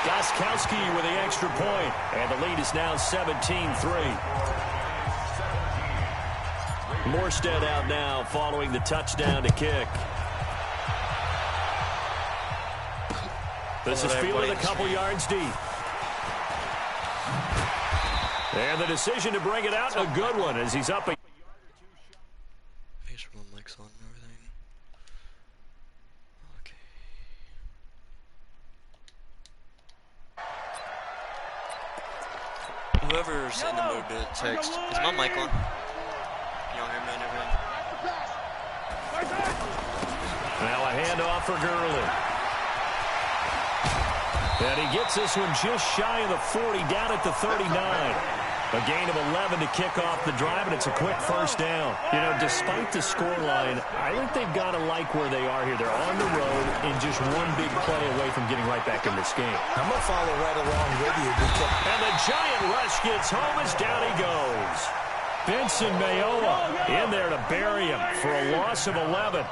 Gostkowski with the extra point. And the lead is now 17-3. Morstead out now following the touchdown to kick. This is fielded a couple yards deep. And the decision to bring it out, a good one as he's up. Make sure my mic's on and everything. Okay. Whoever's in the mood to text, is my mic on? Younger man, everything. Now a handoff for Gurley. And he gets this one just shy of the 40, down at the 39. A gain of 11 to kick off the drive, and it's a quick first down. You know, despite the scoreline, I think they've got to like where they are here. They're on the road and just one big play away from getting right back in this game. I'm going to follow right along with you. And the giant rush gets home as down he goes. Benson Mayowa in there to bury him for a loss of 11.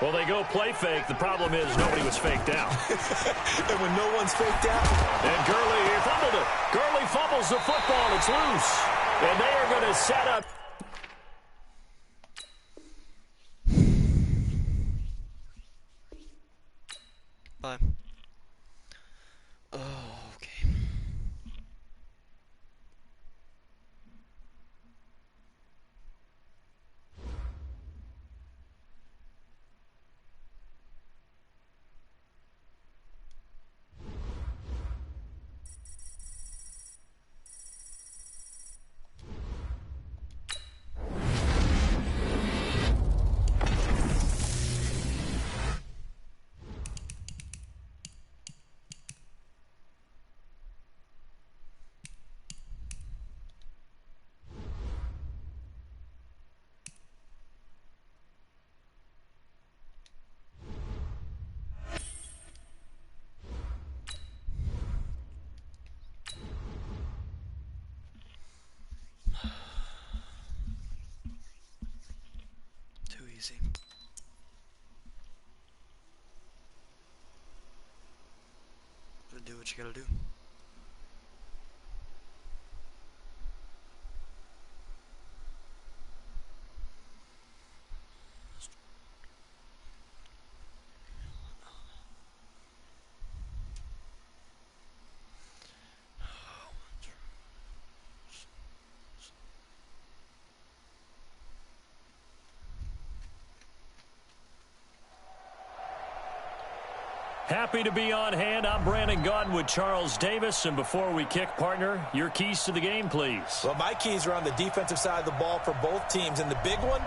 Well, they go play fake. The problem is nobody was faked out. And when no one's faked out. And Gurley fumbled it. Gurley fumbles the football. It's loose. And they are going to set up. Bye. Oh, okay. what you gotta do. Happy to be on hand. I'm Brandon Gaudin with Charles Davis. And before we kick, partner, your keys to the game, please. Well, my keys are on the defensive side of the ball for both teams. And the big one,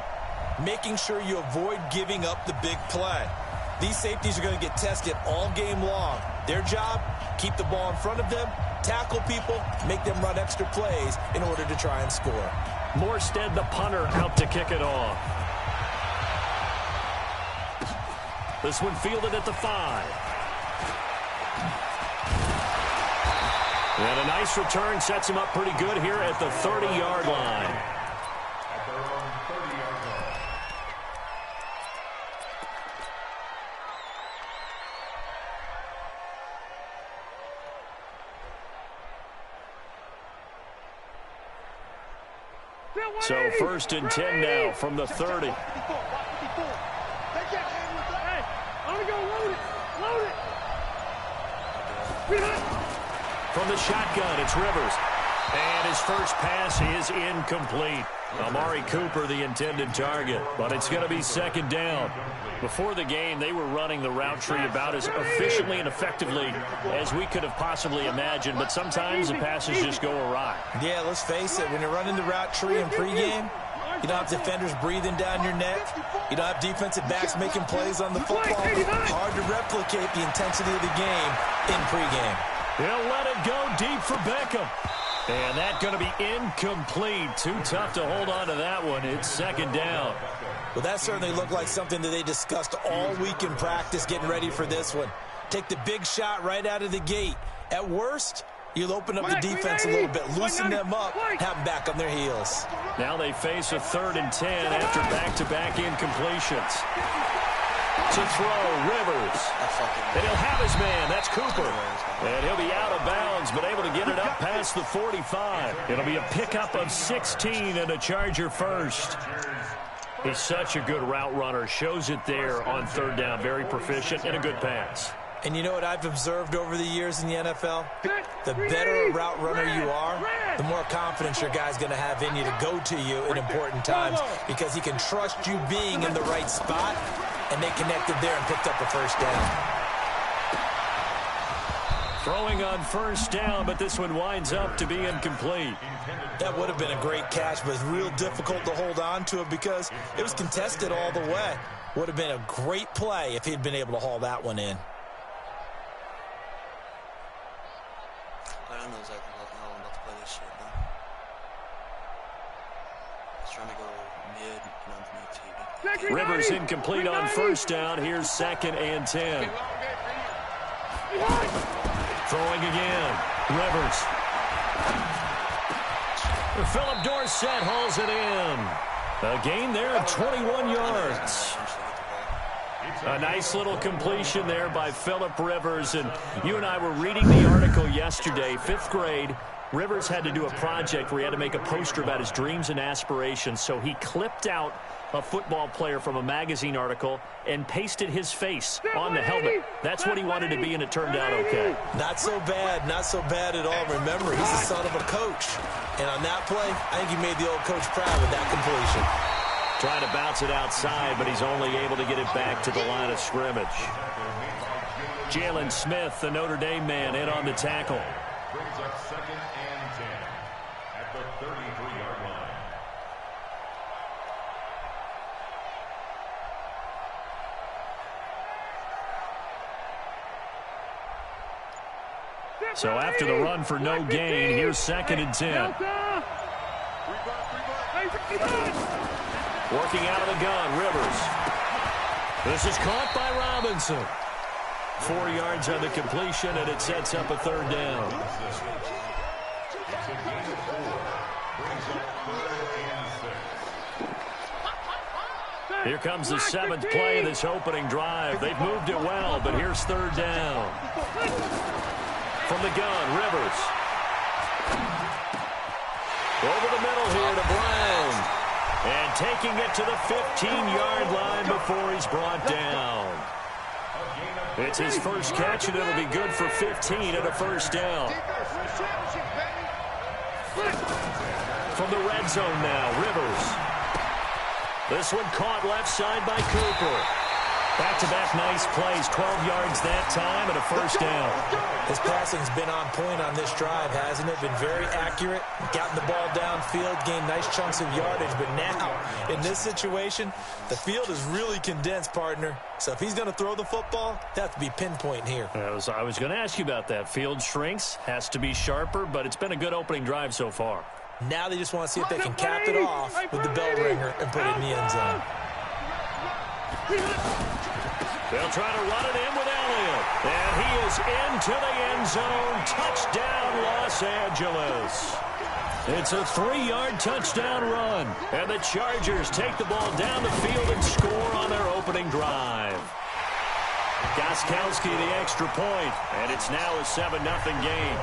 making sure you avoid giving up the big play. These safeties are going to get tested all game long. Their job, keep the ball in front of them, tackle people, make them run extra plays in order to try and score. Morstead, the punter, out to kick it off. This one fielded at the 5. And a nice return sets him up pretty good here at the 30-yard line. At their own 30-yard line. So 1st and 10 now from the 30. From the shotgun, it's Rivers. And his first pass is incomplete. Amari Cooper, the intended target. But it's going to be 2nd down. Before the game, they were running the route tree about as efficiently and effectively as we could have possibly imagined. But sometimes the passes just go awry. Yeah, let's face it. When you're running the route tree in pregame, you don't have defenders breathing down your neck. You don't have defensive backs making plays on the football. Hard to replicate the intensity of the game in pregame. He'll let it go deep for Beckham. And that's going to be incomplete. Too tough to hold on to that one. It's 2nd down. Well, that certainly looked like something that they discussed all week in practice getting ready for this one. Take the big shot right out of the gate. At worst, you'll open up the defense a little bit, loosen them up, have them back on their heels. Now they face a 3rd and 10 after back-to-back incompletions. To throw, Rivers. And he'll have his man. That's Cooper. And he'll be out of bounds, but able to get it up past the 45. It'll be a pickup of 16 and a Charger first. He's such a good route runner. Shows it there on 3rd down. Very proficient and a good pass. And you know what I've observed over the years in the NFL? The better a route runner you are, the more confidence your guy's going to have in you to go to you in important times because he can trust you being in the right spot, and they connected there and picked up the 1st down. Throwing on 1st down, but this one winds up to be incomplete. That would have been a great catch, but it's real difficult to hold on to it because it was contested all the way. Would have been a great play if he'd been able to haul that one in. I don't know exactly how I'm about to play this shit, though. He's trying to go mid and underneath TV. Rivers incomplete on 1st down. Here's 2nd and 10. Throwing again. Rivers. Philip Dorsett hauls it in. A gain there of 21 yards. A nice little completion there by Philip Rivers. And you and I were reading the article yesterday, 5th grade. Rivers had to do a project where he had to make a poster about his dreams and aspirations. So he clipped out a football player from a magazine article and pasted his face on the helmet. That's what he wanted to be, and it turned out okay. Not so bad at all. Remember, he's the son of a coach. And on that play, I think he made the old coach proud with that completion. Trying to bounce it outside, but he's only able to get it back to the line of scrimmage. Jalen Smith, the Notre Dame man, in on the tackle. Brings up 2nd and 10 at the 33-yard line. So after the run for no gain, here's 2nd and 10. Working out of the gun, Rivers. This is caught by Robinson. 4 yards on the completion, and it sets up a 3rd down. Here comes the 7th play of this opening drive. They've moved it well, but here's 3rd down. From the gun, Rivers. Over the middle here to Brown. And taking it to the 15-yard line before he's brought down. It's his first catch, and it'll be good for 15 and a first down. From the red zone now, Rivers. This one caught left side by Cooper. Back-to-back nice plays, 12 yards that time and a first down. His passing's been on point on this drive, hasn't it? Been very accurate, gotten the ball downfield, gained nice chunks of yardage. But now, in this situation, the field is really condensed, partner. So if he's going to throw the football, that has to be pinpoint here. I was going to ask you about that. Field shrinks, has to be sharper, but it's been a good opening drive so far. Now they just want to see if they can cap it off with the bell ringer and put it in the end zone. They'll try to run it in with Elliott. And he is into the end zone. Touchdown, Los Angeles. It's a 3-yard touchdown run. And the Chargers take the ball down the field and score on their opening drive. Gostkowski the extra point. And it's now a 7-0 game.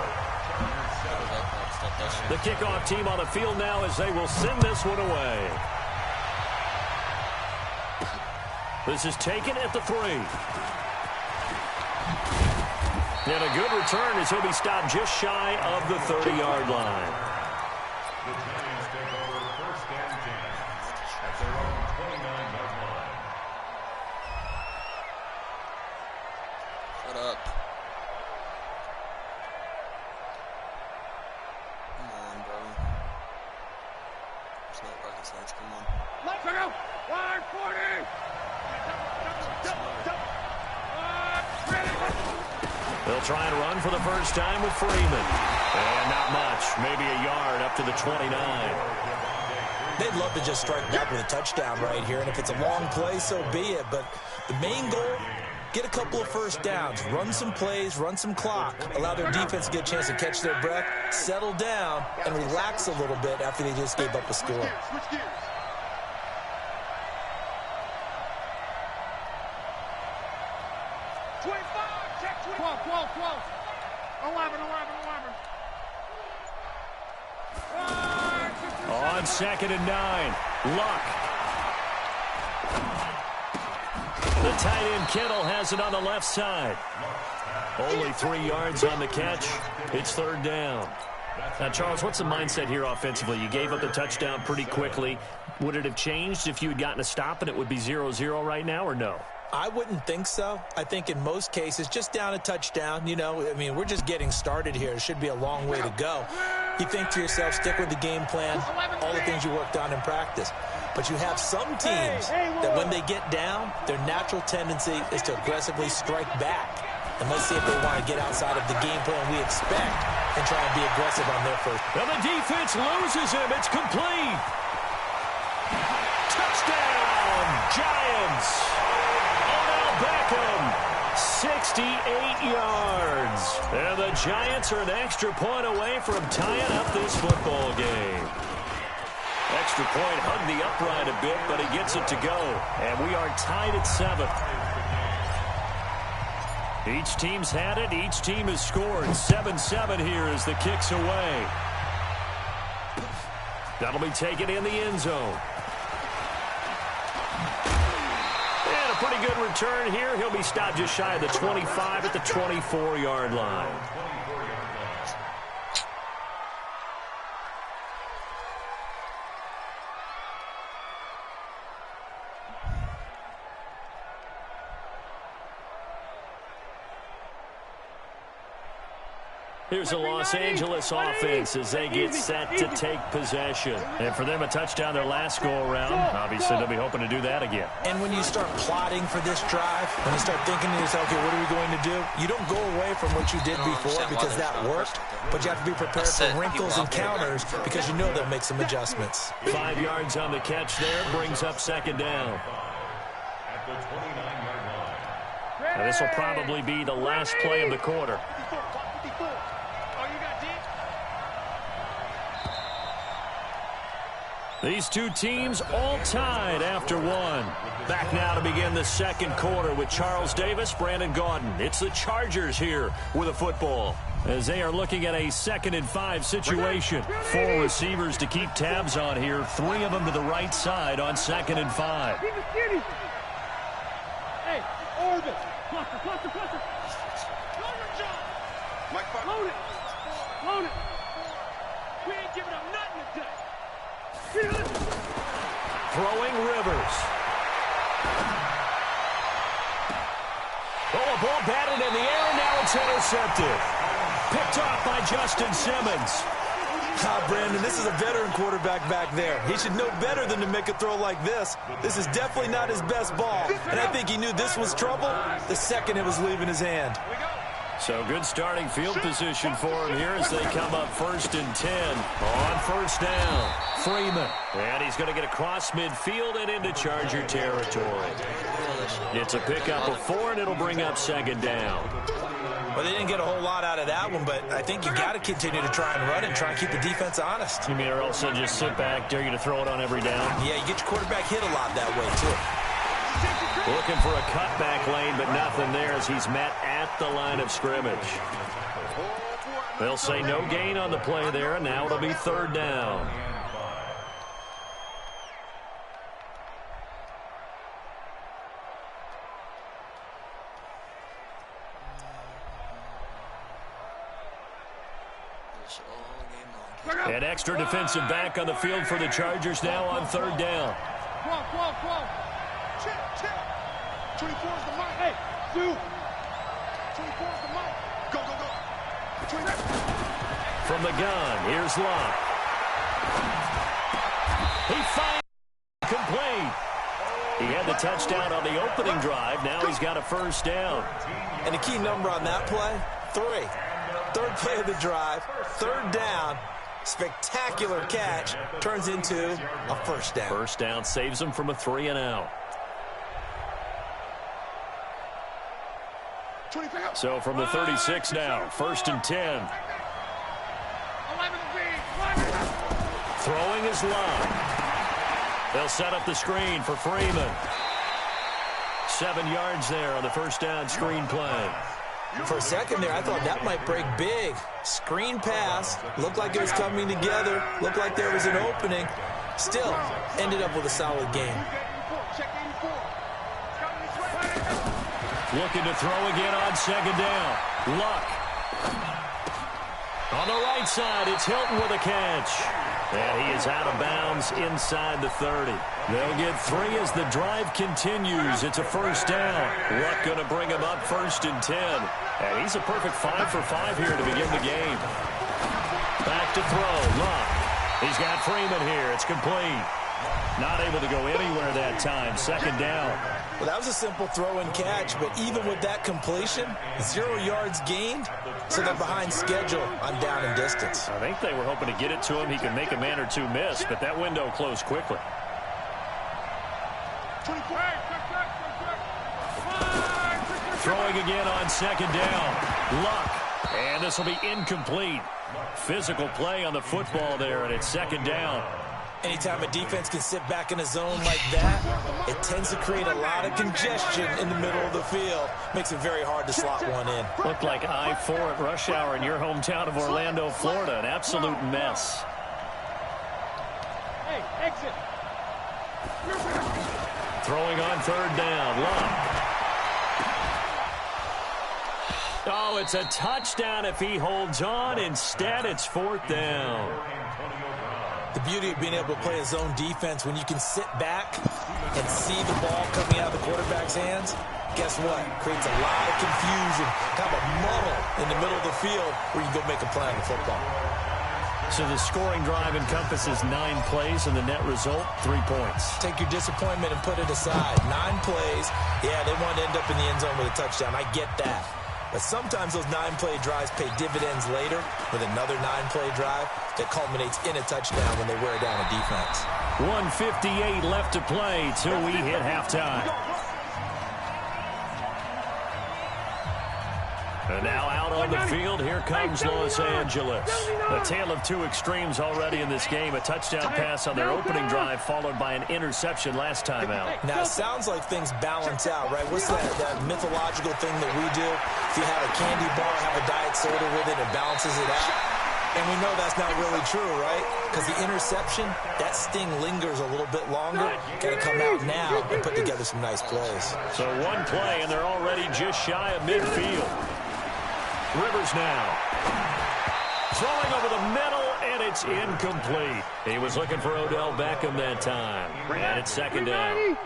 The kickoff team on the field now as they will send this one away. This is taken at the 3. And a good return as he'll be stopped just shy of the 30-yard line. The Giants take over first and 10 at their own 29-yard line. Shut up. Come on, bro. It's not rocket science. Come on. Let's go! 140! They'll try and run for the first time with Freeman. And not much. Maybe a yard up to the 29. They'd love to just strike back with a touchdown right here. And if it's a long play, so be it. But the main goal, get a couple of first downs. Run some plays, run some clock. Allow their defense to get a chance to catch their breath, settle down, and relax a little bit after they just gave up a score. Switch gears. Check 12, 12, 12. 11, 11, 11. On 2nd and 9. Luck. The tight end Kittle has it on the left side. Only 3 yards on the catch. It's 3rd down. Now, Charles, what's the mindset here offensively? You gave up the touchdown pretty quickly. Would it have changed if you had gotten a stop and it would be 0-0 right now, or no? I wouldn't think so. I think in most cases, just down a touchdown, you know, I mean, we're just getting started here. It should be a long way to go. You think to yourself, stick with the game plan, all the things you worked on in practice. But you have some teams that when they get down, their natural tendency is to aggressively strike back. And let's see if they want to get outside of the game plan we expect and try and be aggressive on their first. And the defense loses him. It's complete. Touchdown, Giants. Beckham, 68 yards. And the Giants are an extra point away from tying up this football game. Extra point hugged the upright a bit, but he gets it to go. And we are tied at 7. Each team's had it. Each team has scored. 7-7 here as the kick's away. That'll be taken in the end zone. Pretty good return here. He'll be stopped just shy of the 25 at the 24-yard line. Here's the Los Angeles offense as they get set to take possession. And for them, a touchdown their last go-around. Obviously, they'll be hoping to do that again. And when you start plotting for this drive, when you start thinking to yourself, okay, what are we going to do? You don't go away from what you did before because that worked, but you have to be prepared for wrinkles and counters because you know they'll make some adjustments. 5 yards on the catch there, brings up 2nd down. At the 29-yard line. Now, this will probably be the last play of the quarter. These two teams all tied after 1. Back now to begin the 2nd quarter with Charles Davis, Brandon Gaudin. It's the Chargers here with a football. as they are looking at a 2nd and 5 situation. 4 receivers to keep tabs on here. 3 of them to the right side on 2nd and 5. Hey, Orbit. Cluster. Mike, load it. We ain't giving up nothing today. Throwing Rivers. Oh, a ball batted in the air, and now it's intercepted. Picked off by Justin Simmons. Brandon, this is a veteran quarterback back there. He should know better than to make a throw like this. This is definitely not his best ball, and I think he knew this was trouble the second it was leaving his hand. So good starting field position for him here as they come up 1st and 10 on 1st down. Freeman, and he's going to get across midfield and into Charger territory. It's a pickup of 4, and it'll bring up 2nd down. Well, they didn't get a whole lot out of that one, but I think you got to continue to try and run and try and keep the defense honest. You mean or else they'll just sit back, dare you to throw it on every down? Yeah, you get your quarterback hit a lot that way, too. Looking for a cutback lane, but nothing there as he's met at the line of scrimmage. They'll say no gain on the play there, and now it'll be 3rd down. An extra defensive back on the field for the Chargers now on 3rd down. Come. Check. 24's the mark. Hey, dude. 24's the mark. Go. 24. From the gun, here's Locke. He finds complete. He had the touchdown on the opening drive. Now he's got a 1st down. And the key number on that play, 3. 3rd play of the drive, 3rd down. Spectacular catch turns into a 1st down. 1st down saves him from a 3 and out. So from the 36 now, 1st and 10. Throwing is Locke. They'll set up the screen for Freeman. 7 yards there on the 1st down screen play. For a second there, I thought that might break big. Screen pass. Looked like it was coming together. Looked like there was an opening. Still, ended up with a solid game. Looking to throw again on 2nd down. Luck. On the right side, it's Hilton with a catch. And he is out of bounds inside the 30. They'll get 3 as the drive continues. It's a 1st down. Luck going to bring him up 1st and 10. And he's a perfect 5 for 5 here to begin the game. Back to throw. Luck. He's got Freeman here. It's complete. Not able to go anywhere that time. 2nd down. Well, that was a simple throw and catch, but even with that completion, 0 yards gained, so they're behind schedule on down and distance. I think they were hoping to get it to him. He could make a man or two miss, but that window closed quickly. Throwing again on 2nd down. Luck. And this will be incomplete. Physical play on the football there, and it's 2nd down. Anytime a defense can sit back in a zone like that, it tends to create a lot of congestion in the middle of the field. Makes it very hard to slot one in. Looked like I-4 at rush hour in your hometown of Orlando, Florida. An absolute mess. Hey, exit. Throwing on 3rd down. Luck. Oh, it's a touchdown if he holds on. Instead, it's 4th down. The beauty of being able to play a zone defense when you can sit back and see the ball coming out of the quarterback's hands, guess what? Creates a lot of confusion, kind of a muddle in the middle of the field where you can go make a play on the football. So the scoring drive encompasses 9 plays, and the net result, 3 points. Take your disappointment and put it aside. 9 plays, yeah, they want to end up in the end zone with a touchdown. I get that. But sometimes those 9-play drives pay dividends later with another 9-play drive that culminates in a touchdown when they wear down a defense. 1:58 left to play till we hit halftime. And now out on the field. Here comes Los Angeles. A tale of two extremes already in this game. A touchdown pass on their opening drive, followed by an interception last time out. Now, it sounds like things balance out, right? What's that mythological thing that we do? If you have a candy bar, have a diet soda with it, it balances it out. And we know that's not really true, right? Because the interception, that sting lingers a little bit longer. Got to come out now and put together some nice plays. So one play, and they're already just shy of midfield. Rivers now. Throwing over the middle, and it's incomplete. He was looking for Odell Beckham that time. And it's second down.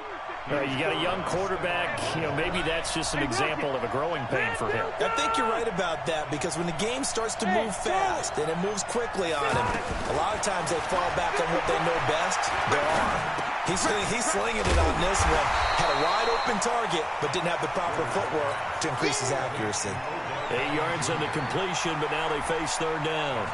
You got a young quarterback, maybe that's just an example of a growing pain for him. I think you're right about that, because when the game starts to move fast and it moves quickly on him, a lot of times they fall back on what they know best, their arm. He's slinging it on this one. Had a wide open target, but didn't have the proper footwork to increase his accuracy. 8 yards on the completion, but now they face third down.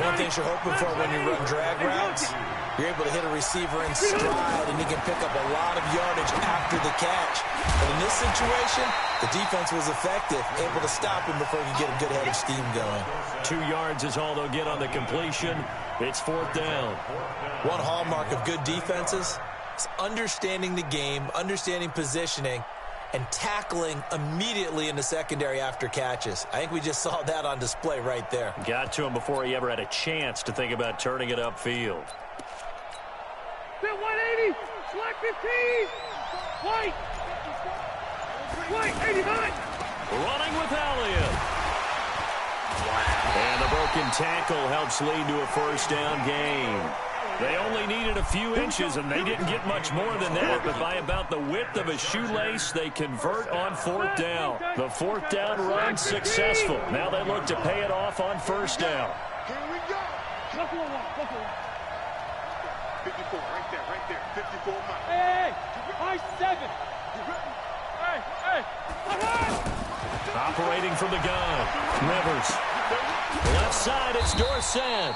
One thing you're hoping for when you run drag routes, you're able to hit a receiver in stride, and he can pick up a lot of yardage after the catch. But in this situation, the defense was effective, able to stop him before he could get a good head of steam going. 2 yards is all they'll get on the completion. It's fourth down. One hallmark of good defenses is understanding the game, understanding positioning, and tackling immediately in the secondary after catches. I think we just saw that on display right there. Got to him before he ever had a chance to think about turning it upfield. 180, slack 15, white, 89. Running with Elliott. And the broken tackle helps lead to a first down gain. They only needed a few inches, and they didn't get much more than that, but by about the width of a shoelace, they convert on fourth down. The fourth down run successful. Now they look to pay it off on first down. Here we go. 54, right there. 54 miles. Hey, high 7. Hey. Operating from the gun. Rivers. Left side, it's Dorsett.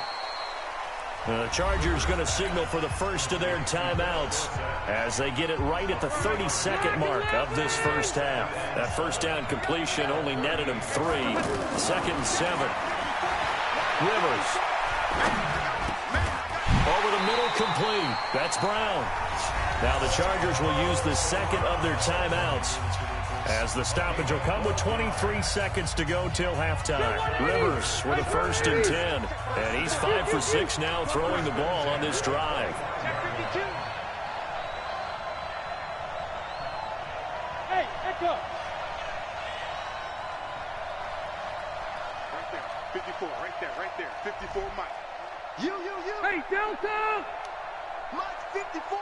The Chargers going to signal for the first of their timeouts as they get it right at the 30-second mark of this first half. That first down completion only netted them 3. Second and 7. Rivers. Over the middle, complete. That's Brown. Now the Chargers will use the second of their timeouts as the stoppage will come with 23 seconds to go till halftime. Rivers with a first and 10. And he's 5 for 6 now throwing the ball on this drive. Hey, echo. Right there. 54, right there. 54 Mike. You. Hey, Delta. Mike, 54.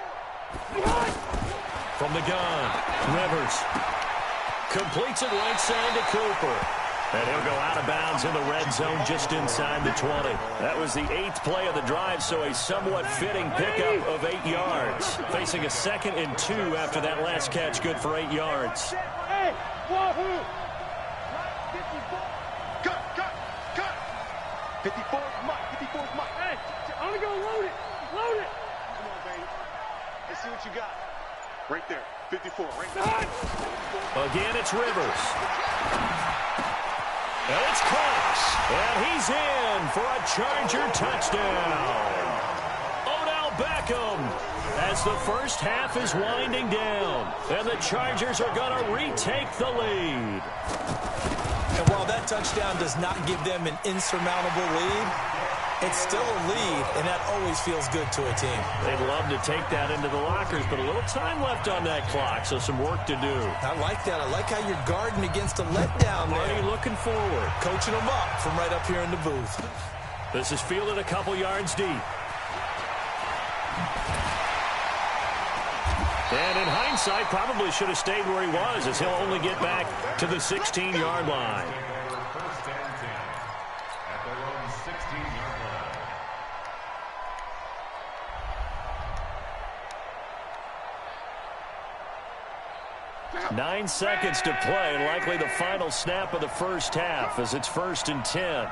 From the gun, Rivers completes it right side to Cooper. And he'll go out of bounds in the red zone just inside the 20. That was the 8th play of the drive, so a somewhat fitting pickup of 8 yards. Facing a 2nd and 2 after that last catch, good for 8 yards. Hey, wahoo! Cut. 54 Mike. Hey, I'm gonna go load it. Come on, baby. Let's see what you got. Right there. 54, right there. Again, it's Rivers. And it's close. And he's in for a Charger touchdown. Odell Beckham as the first half is winding down. And the Chargers are going to retake the lead. And while that touchdown does not give them an insurmountable lead, it's still a lead, and that always feels good to a team. They'd love to take that into the lockers, but a little time left on that clock, so some work to do. I like that. I like how you're guarding against a letdown there. Already looking forward. Coaching them up from right up here in the booth. This is fielded a couple yards deep. And in hindsight, probably should have stayed where he was, as he'll only get back to the 16-yard line. First and 10 at their own 16-yard line. 9 seconds to play, and likely the final snap of the first half as it's 1st and 10.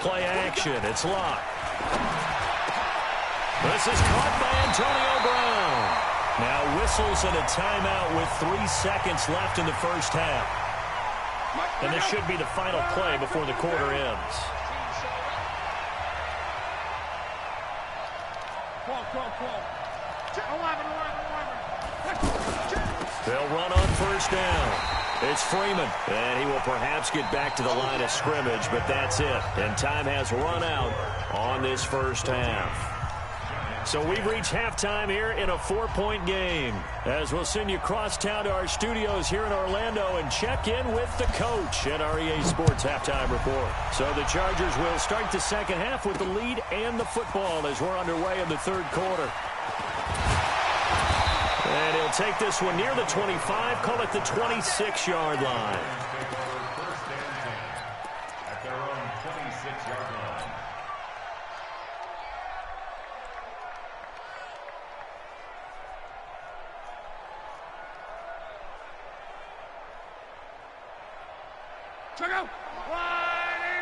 Play action, it's locked. This is caught by Antonio Brown. Now whistles and a timeout with 3 seconds left in the first half. And this should be the final play before the quarter ends. They'll run on first down. It's Freeman, and he will perhaps get back to the line of scrimmage, but that's it. And time has run out on this first half. So we've reached halftime here in a 4-point game, as we'll send you cross town to our studios here in Orlando and check in with the coach at our EA Sports Halftime Report. So the Chargers will start the second half with the lead and the football as we're underway in the third quarter. And he'll take this one near the 25, call it the 26-yard line. At their own 26-yard line. Check out. 180.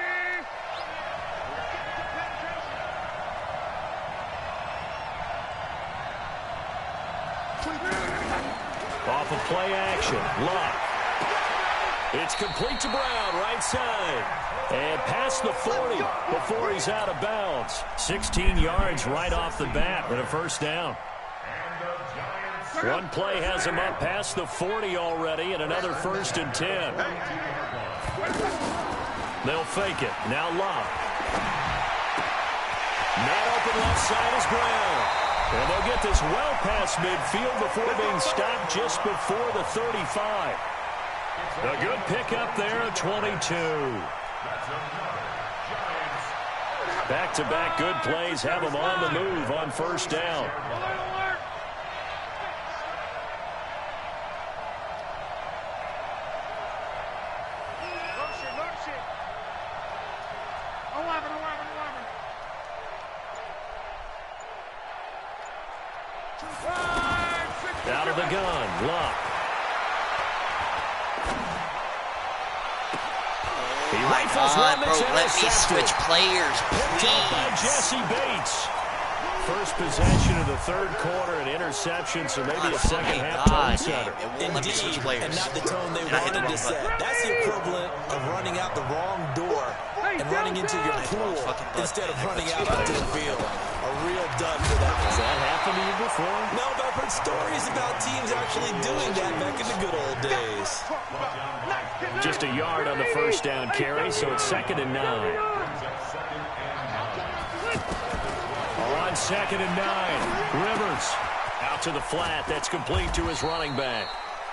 Off of play action, Luck. It's complete to Brown, right side. And past the 40 before he's out of bounds. 16 yards right off the bat and a first down. One play has him up past the 40 already and another 1st and 10. They'll fake it. Now Luck. Man open left side is Brown. And they'll get this well past midfield before being stopped just before the 35. A good pickup there at 22. Back-to-back good plays have them on the move on first down. Out of the gun, Luck. He rifles one that's bro, let me switch players, Picked up by please. Jesse Bates. First possession of the third quarter, an interception, so maybe a second half tone setter. Indeed, and not the tone they wanted to set. That's the equivalent of running out the wrong door and running into your pool instead of running out onto the field. A real dud for that. Has that happened to you before? No, but I've heard stories about teams actually doing that back in the good old days. Just a yard on the first down carry, so it's 2nd and 9. On 2nd and 9, Rivers out to the flat. That's complete to his running back.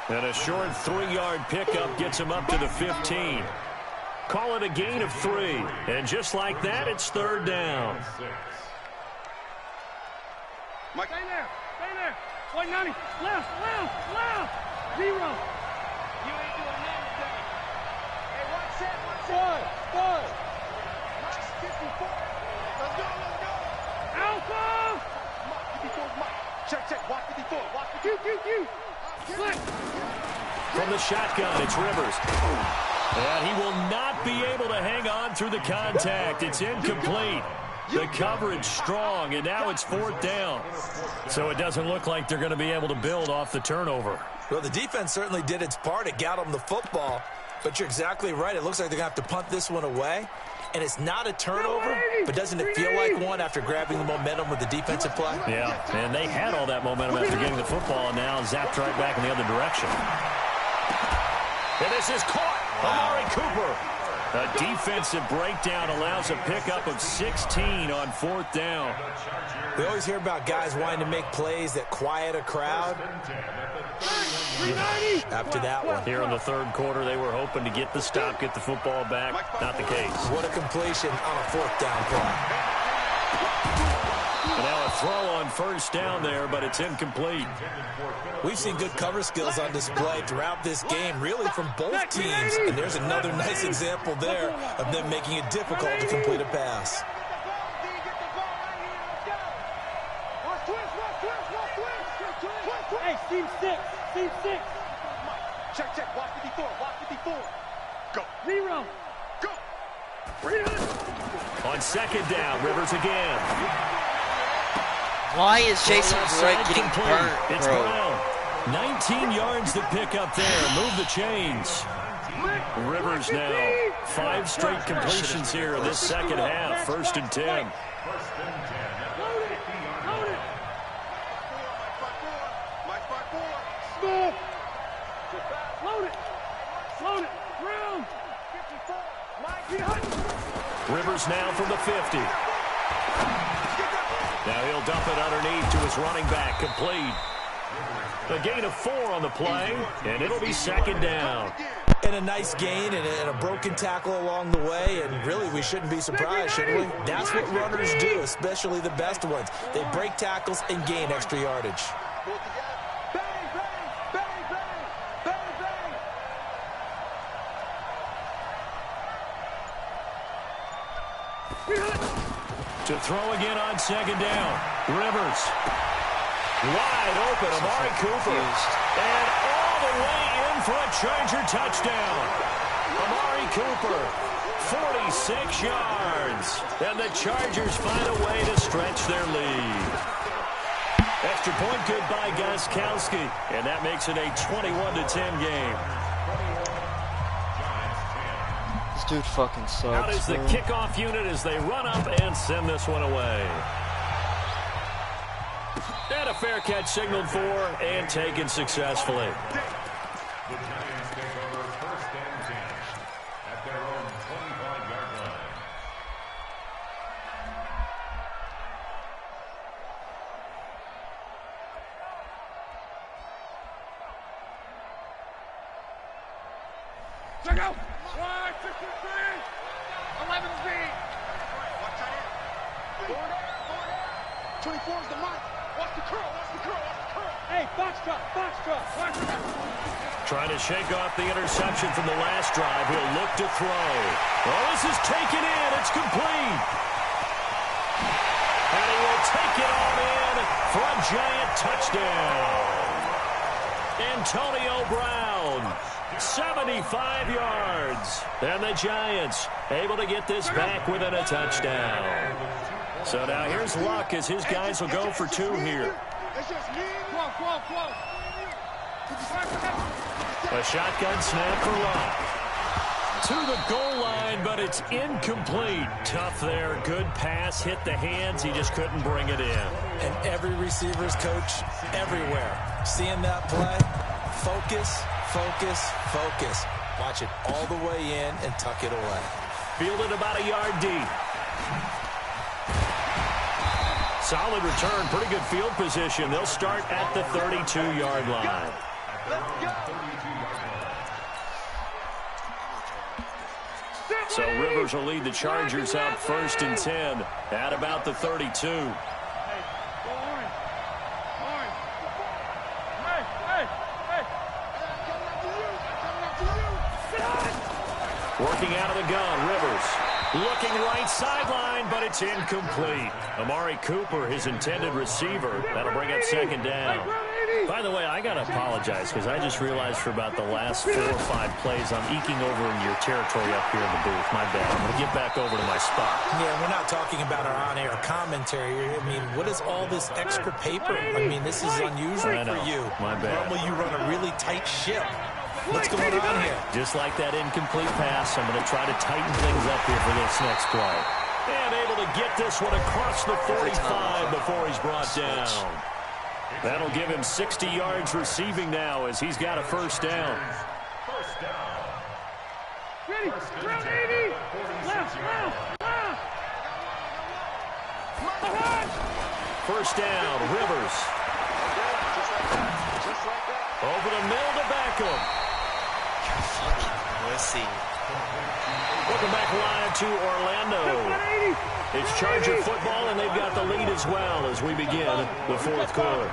And a short 3-yard pickup gets him up to the 15. Call it a gain of 3. And just like that, it's 3rd down. Stay there. Stay there. 190. Left. 0. You ain't doing nothing today. Hey, one set. Five. Nice 54. Let's go. Alpha. Mike. Check. Watch 54. Watch 54. Slick. From the shotgun, it's Rivers. And he will not be able to hang on through the contact. It's incomplete. The coverage strong, and now it's 4th down. So it doesn't look like they're going to be able to build off the turnover. Well, the defense certainly did its part. It got them the football. But you're exactly right. It looks like they're going to have to punt this one away. And it's not a turnover, but doesn't it feel like one after grabbing the momentum with the defensive play? Yeah, and they had all that momentum after getting the football, and now zapped right back in the other direction. And this is caught. Amari Cooper. A defensive breakdown allows a pickup of 16 on 4th down. We always hear about guys wanting to make plays that quiet a crowd. After that one. Here in the third quarter, they were hoping to get the stop, get the football back. Not the case. What a completion on a 4th down play. And now a throw on first down there, but it's incomplete. We've seen good cover skills on display throughout this game, really from both teams. And there's another nice example there of them making it difficult to complete a pass. Hey, team 6. Check. Watch 54. Go. 0. Go. On 2nd down, Rivers again. Why is Jason Verrett getting burnt, It's bro? Brown. 19 yards to pick up there. Move the chains. Rivers now. 5 straight completions here in this second half. 1st and 10. Rivers now from the 50. Now he'll dump it underneath to his running back. Complete. A gain of 4 on the play, and it'll be 2nd down. And a nice gain and a broken tackle along the way, and really we shouldn't be surprised, should we? That's what runners do, especially the best ones. They break tackles and gain extra yardage. To throw again on 2nd down. Rivers. Wide open, Amari Cooper. And all the way in for a Charger touchdown. Amari Cooper, 46 yards. And the Chargers find a way to stretch their lead. Extra point good by Gostkowski. And that makes it a 21-10 game. This dude fucking sucks. Out is the kickoff unit as they run up and send this one away. And a fair catch signaled for and taken successfully. The Giants take over 1st and 10 at their own 25-yard line. Check out. 163. 11 speed. Watch out. 24 is the mark. Watch the curl. Watch the curl. Watch the curl. Hey, box drop. Box drop. Watch that. Trying to shake off the interception from the last drive. He'll look to throw. Oh, this is taken in. It's complete. And he will take it on in for a giant touchdown. Antonio Brown, 75 yards. And the Giants able to get this back within a touchdown. So now here's Luck as his guys will go for 2 here. A shotgun snap for Luck. To the goal line, but it's incomplete. Tough there. Good pass. Hit the hands. He just couldn't bring it in. And every receiver's coach everywhere. Seeing that play, focus, focus, focus. Watch it all the way in and tuck it away. Fielded about a yard deep. Solid return. Pretty good field position. They'll start at the 32-yard line. So Rivers will lead the Chargers out 1st and 10 at about the 32. Working out of the gun, Rivers. Looking right sideline, but it's incomplete. Amari Cooper, his intended receiver. That'll bring up 2nd down. By the way, I got to apologize because I just realized for about the last 4 or 5 plays I'm eking over in your territory up here in the booth. My bad. I'm going to get back over to my spot. Yeah, we're not talking about our on-air commentary. I mean, what is all this extra paper? I mean, this is unusual for you. My bad. Normally you run a really tight ship. What's going on here? Just like that incomplete pass, I'm going to try to tighten things up here for this next play. And able to get this one across the 45 before he's brought down. That'll give him 60 yards receiving now as he's got a 1st down. Ready. Round 80. Left. 1st down, Rivers. Over the middle to Beckham. Let's see. Welcome back live to Orlando. It's Charger football, and they've got the lead as well as we begin the 4th quarter.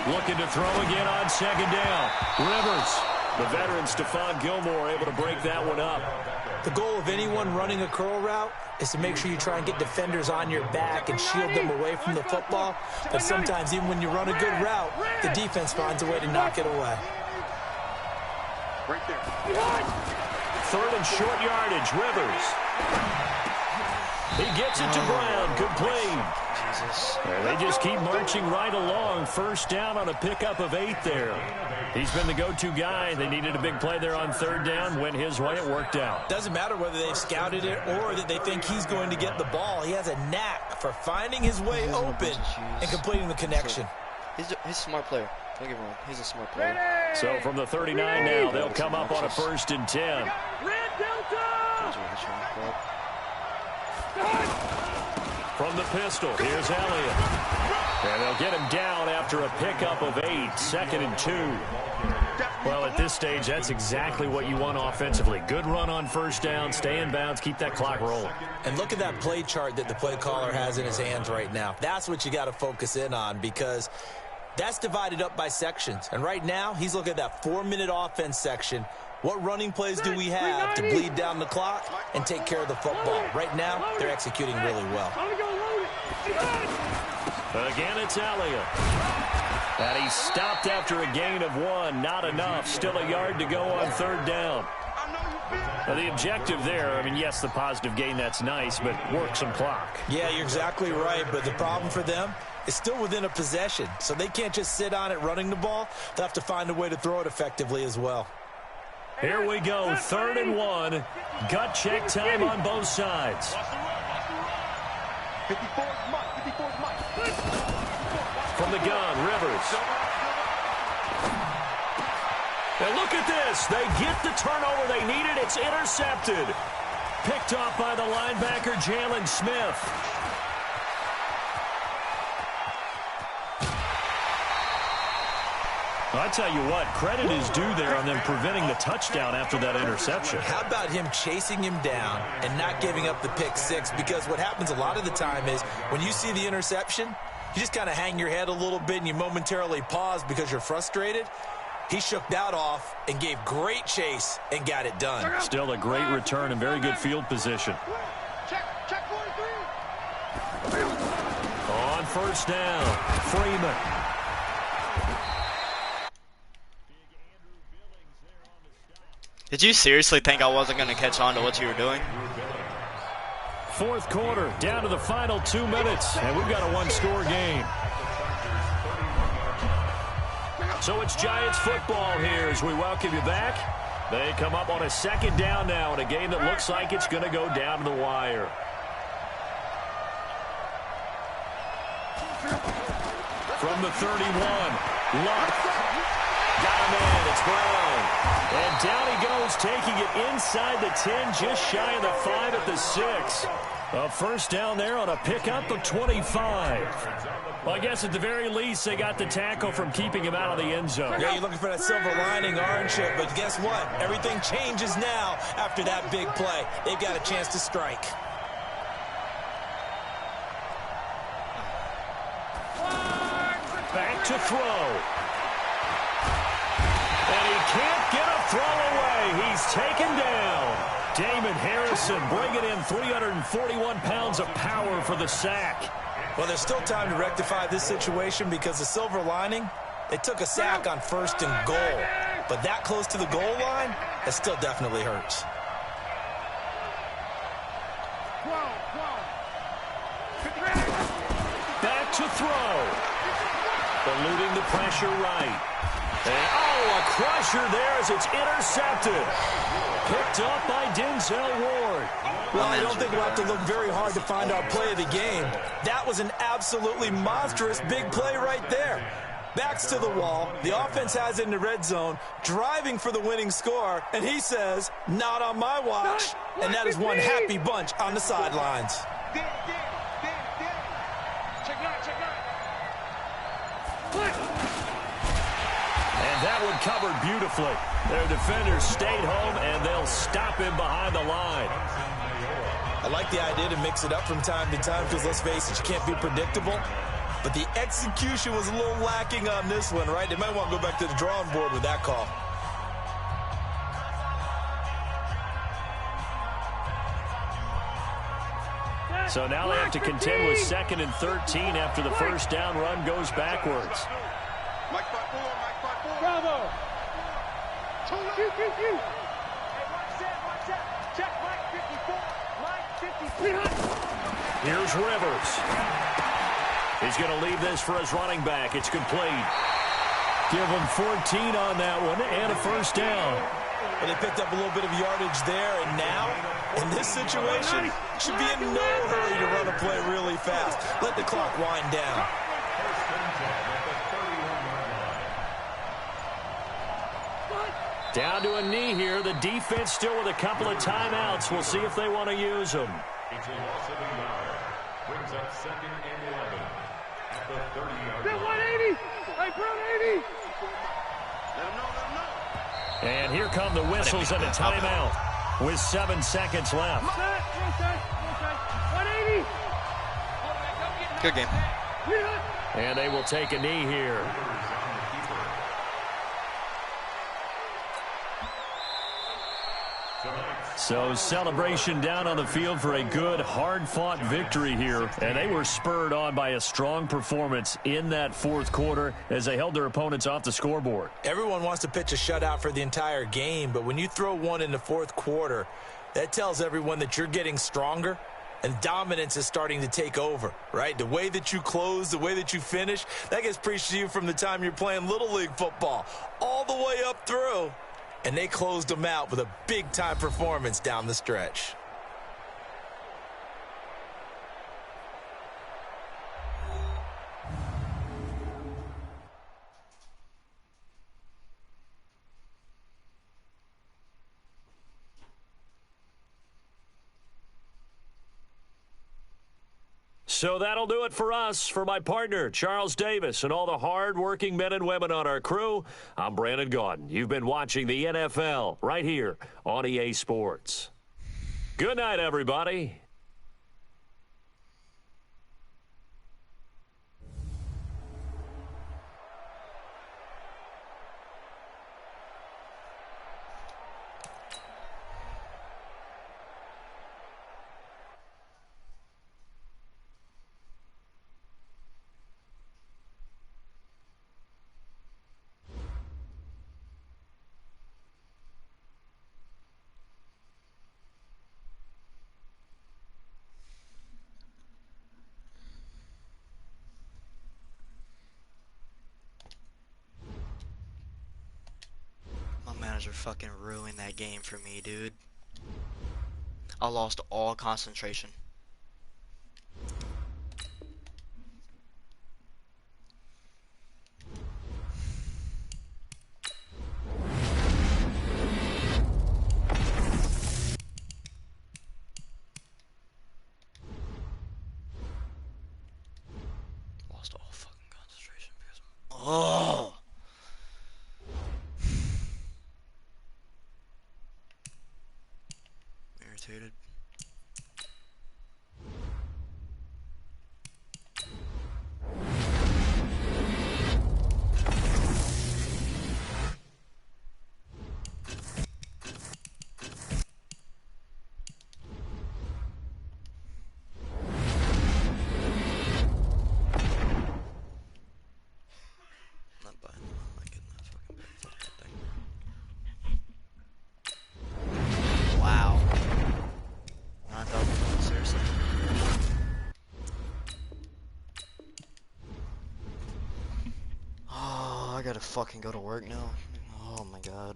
Looking to throw again on 2nd down. Rivers. The veteran Stephon Gilmore able to break that one up. The goal of anyone running a curl route is to make sure you try and get defenders on your back and shield them away from the football. But sometimes even when you run a good route, the defense finds a way to knock it away. Right there. Third and short yardage, Rivers. He gets it to Brown, complete. Jesus. They just keep marching right along. First down on a pickup of 8 there. He's been the go-to guy. They needed a big play there on third down. Went his way. It worked out. Doesn't matter whether they've scouted it or that they think he's going to get the ball. He has a knack for finding his way open and completing the connection. He's a smart player. Don't get me wrong. He's a smart player. So from the 39 now, they'll come up on a 1st and 10. Red Delta! From the pistol, here's Elliott. And they'll get him down after a pickup of 8, 2nd and 2. Well, at this stage, that's exactly what you want offensively. Good run on first down, stay in bounds, keep that clock rolling. And look at that play chart that the play caller has in his hands right now. That's what you got to focus in on because that's divided up by sections. And right now, he's looking at that 4-minute offense section. What running plays do we have to bleed down the clock and take care of the football? Right now, they're executing really well. Again, it's Elliott. And he's stopped after a gain of 1. Not enough. Still a yard to go on third down. Now, the objective there, I mean, yes, the positive gain, that's nice, but work some clock. Yeah, you're exactly right, but the problem for them is still within a possession, so they can't just sit on it running the ball. They'll have to find a way to throw it effectively as well. Here we go, 3rd and 1. Gut check time on both sides. 54 is Mike. 54 is Mike. From the gun, Rivers. And look at this. They get the turnover they needed. It's intercepted. Picked off by the linebacker, Jalen Smith. I tell you what, credit is due there on them preventing the touchdown after that interception. How about him chasing him down and not giving up the pick 6? Because what happens a lot of the time is when you see the interception, you just kind of hang your head a little bit and you momentarily pause because you're frustrated. He shook that off and gave great chase and got it done. Still a great return and very good field position. Check 43. On first down, Freeman. Did you seriously think I wasn't going to catch on to what you were doing? Fourth quarter, down to the final 2 minutes, and we've got a one-score game. So it's Giants football here as we welcome you back. They come up on a 2nd down now in a game that looks like it's going to go down to the wire. From the 31, Luck. Got him in, it's Brown. And down he goes, taking it inside the 10, just shy of the 5 at the 6. A first down there on a pickup of 25. Well, I guess at the very least, they got the tackle from keeping him out of the end zone. Yeah, you're looking for that silver lining, aren't you? But guess what? Everything changes now after that big play. They've got a chance to strike. Back to throw. And he can't get a throw away. He's taken down. Damon Harrison bringing in 341 pounds of power for the sack. Well, there's still time to rectify this situation because the silver lining, they took a sack on 1st and goal. But that close to the goal line, it still definitely hurts. Back to throw. Eluding the pressure right. And, a crusher there as it's intercepted. Picked up by Denzel Ward. Well, I don't think we'll have to look very hard to find our play of the game. That was an absolutely monstrous big play right there. Backs to the wall. The offense has it in the red zone, driving for the winning score. And he says, not on my watch. And that is one happy bunch on the sidelines. And that one covered beautifully. Their defenders stayed home, and they'll stop him behind the line. I like the idea to mix it up from time to time because, let's face it, you can't be predictable. But the execution was a little lacking on this one, right? They might want to go back to the drawing board with that call. So now they have to contend with 2nd and 13 after the first down run goes backwards. Mike 5-4, Mike 5-4. Bravo. Hey, watch that. Check Mike 54. Mike 54. Here's Rivers. He's going to leave this for his running back. It's complete. Give him 14 on that one and a first down. Well, they picked up a little bit of yardage there, and now, in this situation, should be in no hurry to run a play really fast. Let the clock wind down. Down to a knee here. The defense still with a couple of timeouts. We'll see if they want to use them. It's a loss of a yard. Brings up 2nd and 11 at the 30-yard line. 180. Hey, bro, 80. Let him know. And here come the whistles and a timeout with 7 seconds left. 180. Good game. And they will take a knee here. So celebration down on the field for a good, hard-fought victory here. And they were spurred on by a strong performance in that fourth quarter as they held their opponents off the scoreboard. Everyone wants to pitch a shutout for the entire game, but when you throw one in the fourth quarter, that tells everyone that you're getting stronger and dominance is starting to take over, right? The way that you close, the way that you finish, that gets preached to you from the time you're playing Little League football all the way up through. And they closed them out with a big-time performance down the stretch. So that'll do it for us. For my partner, Charles Davis, and all the hard-working men and women on our crew, I'm Brandon Gaudin. You've been watching the NFL right here on EA Sports. Good night, everybody. Manager fucking ruined that game for me, dude. I lost all concentration. Lost all fucking concentration because oh. Irritated. Not buying them. I'm not getting that fucking thing. Wow. I thought, seriously. Oh, I gotta fucking go to work now. Oh my god.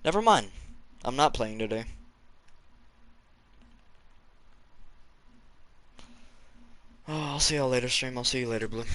Never mind. I'm not playing today. Oh, I'll see y'all later, stream. I'll see you later, Blue.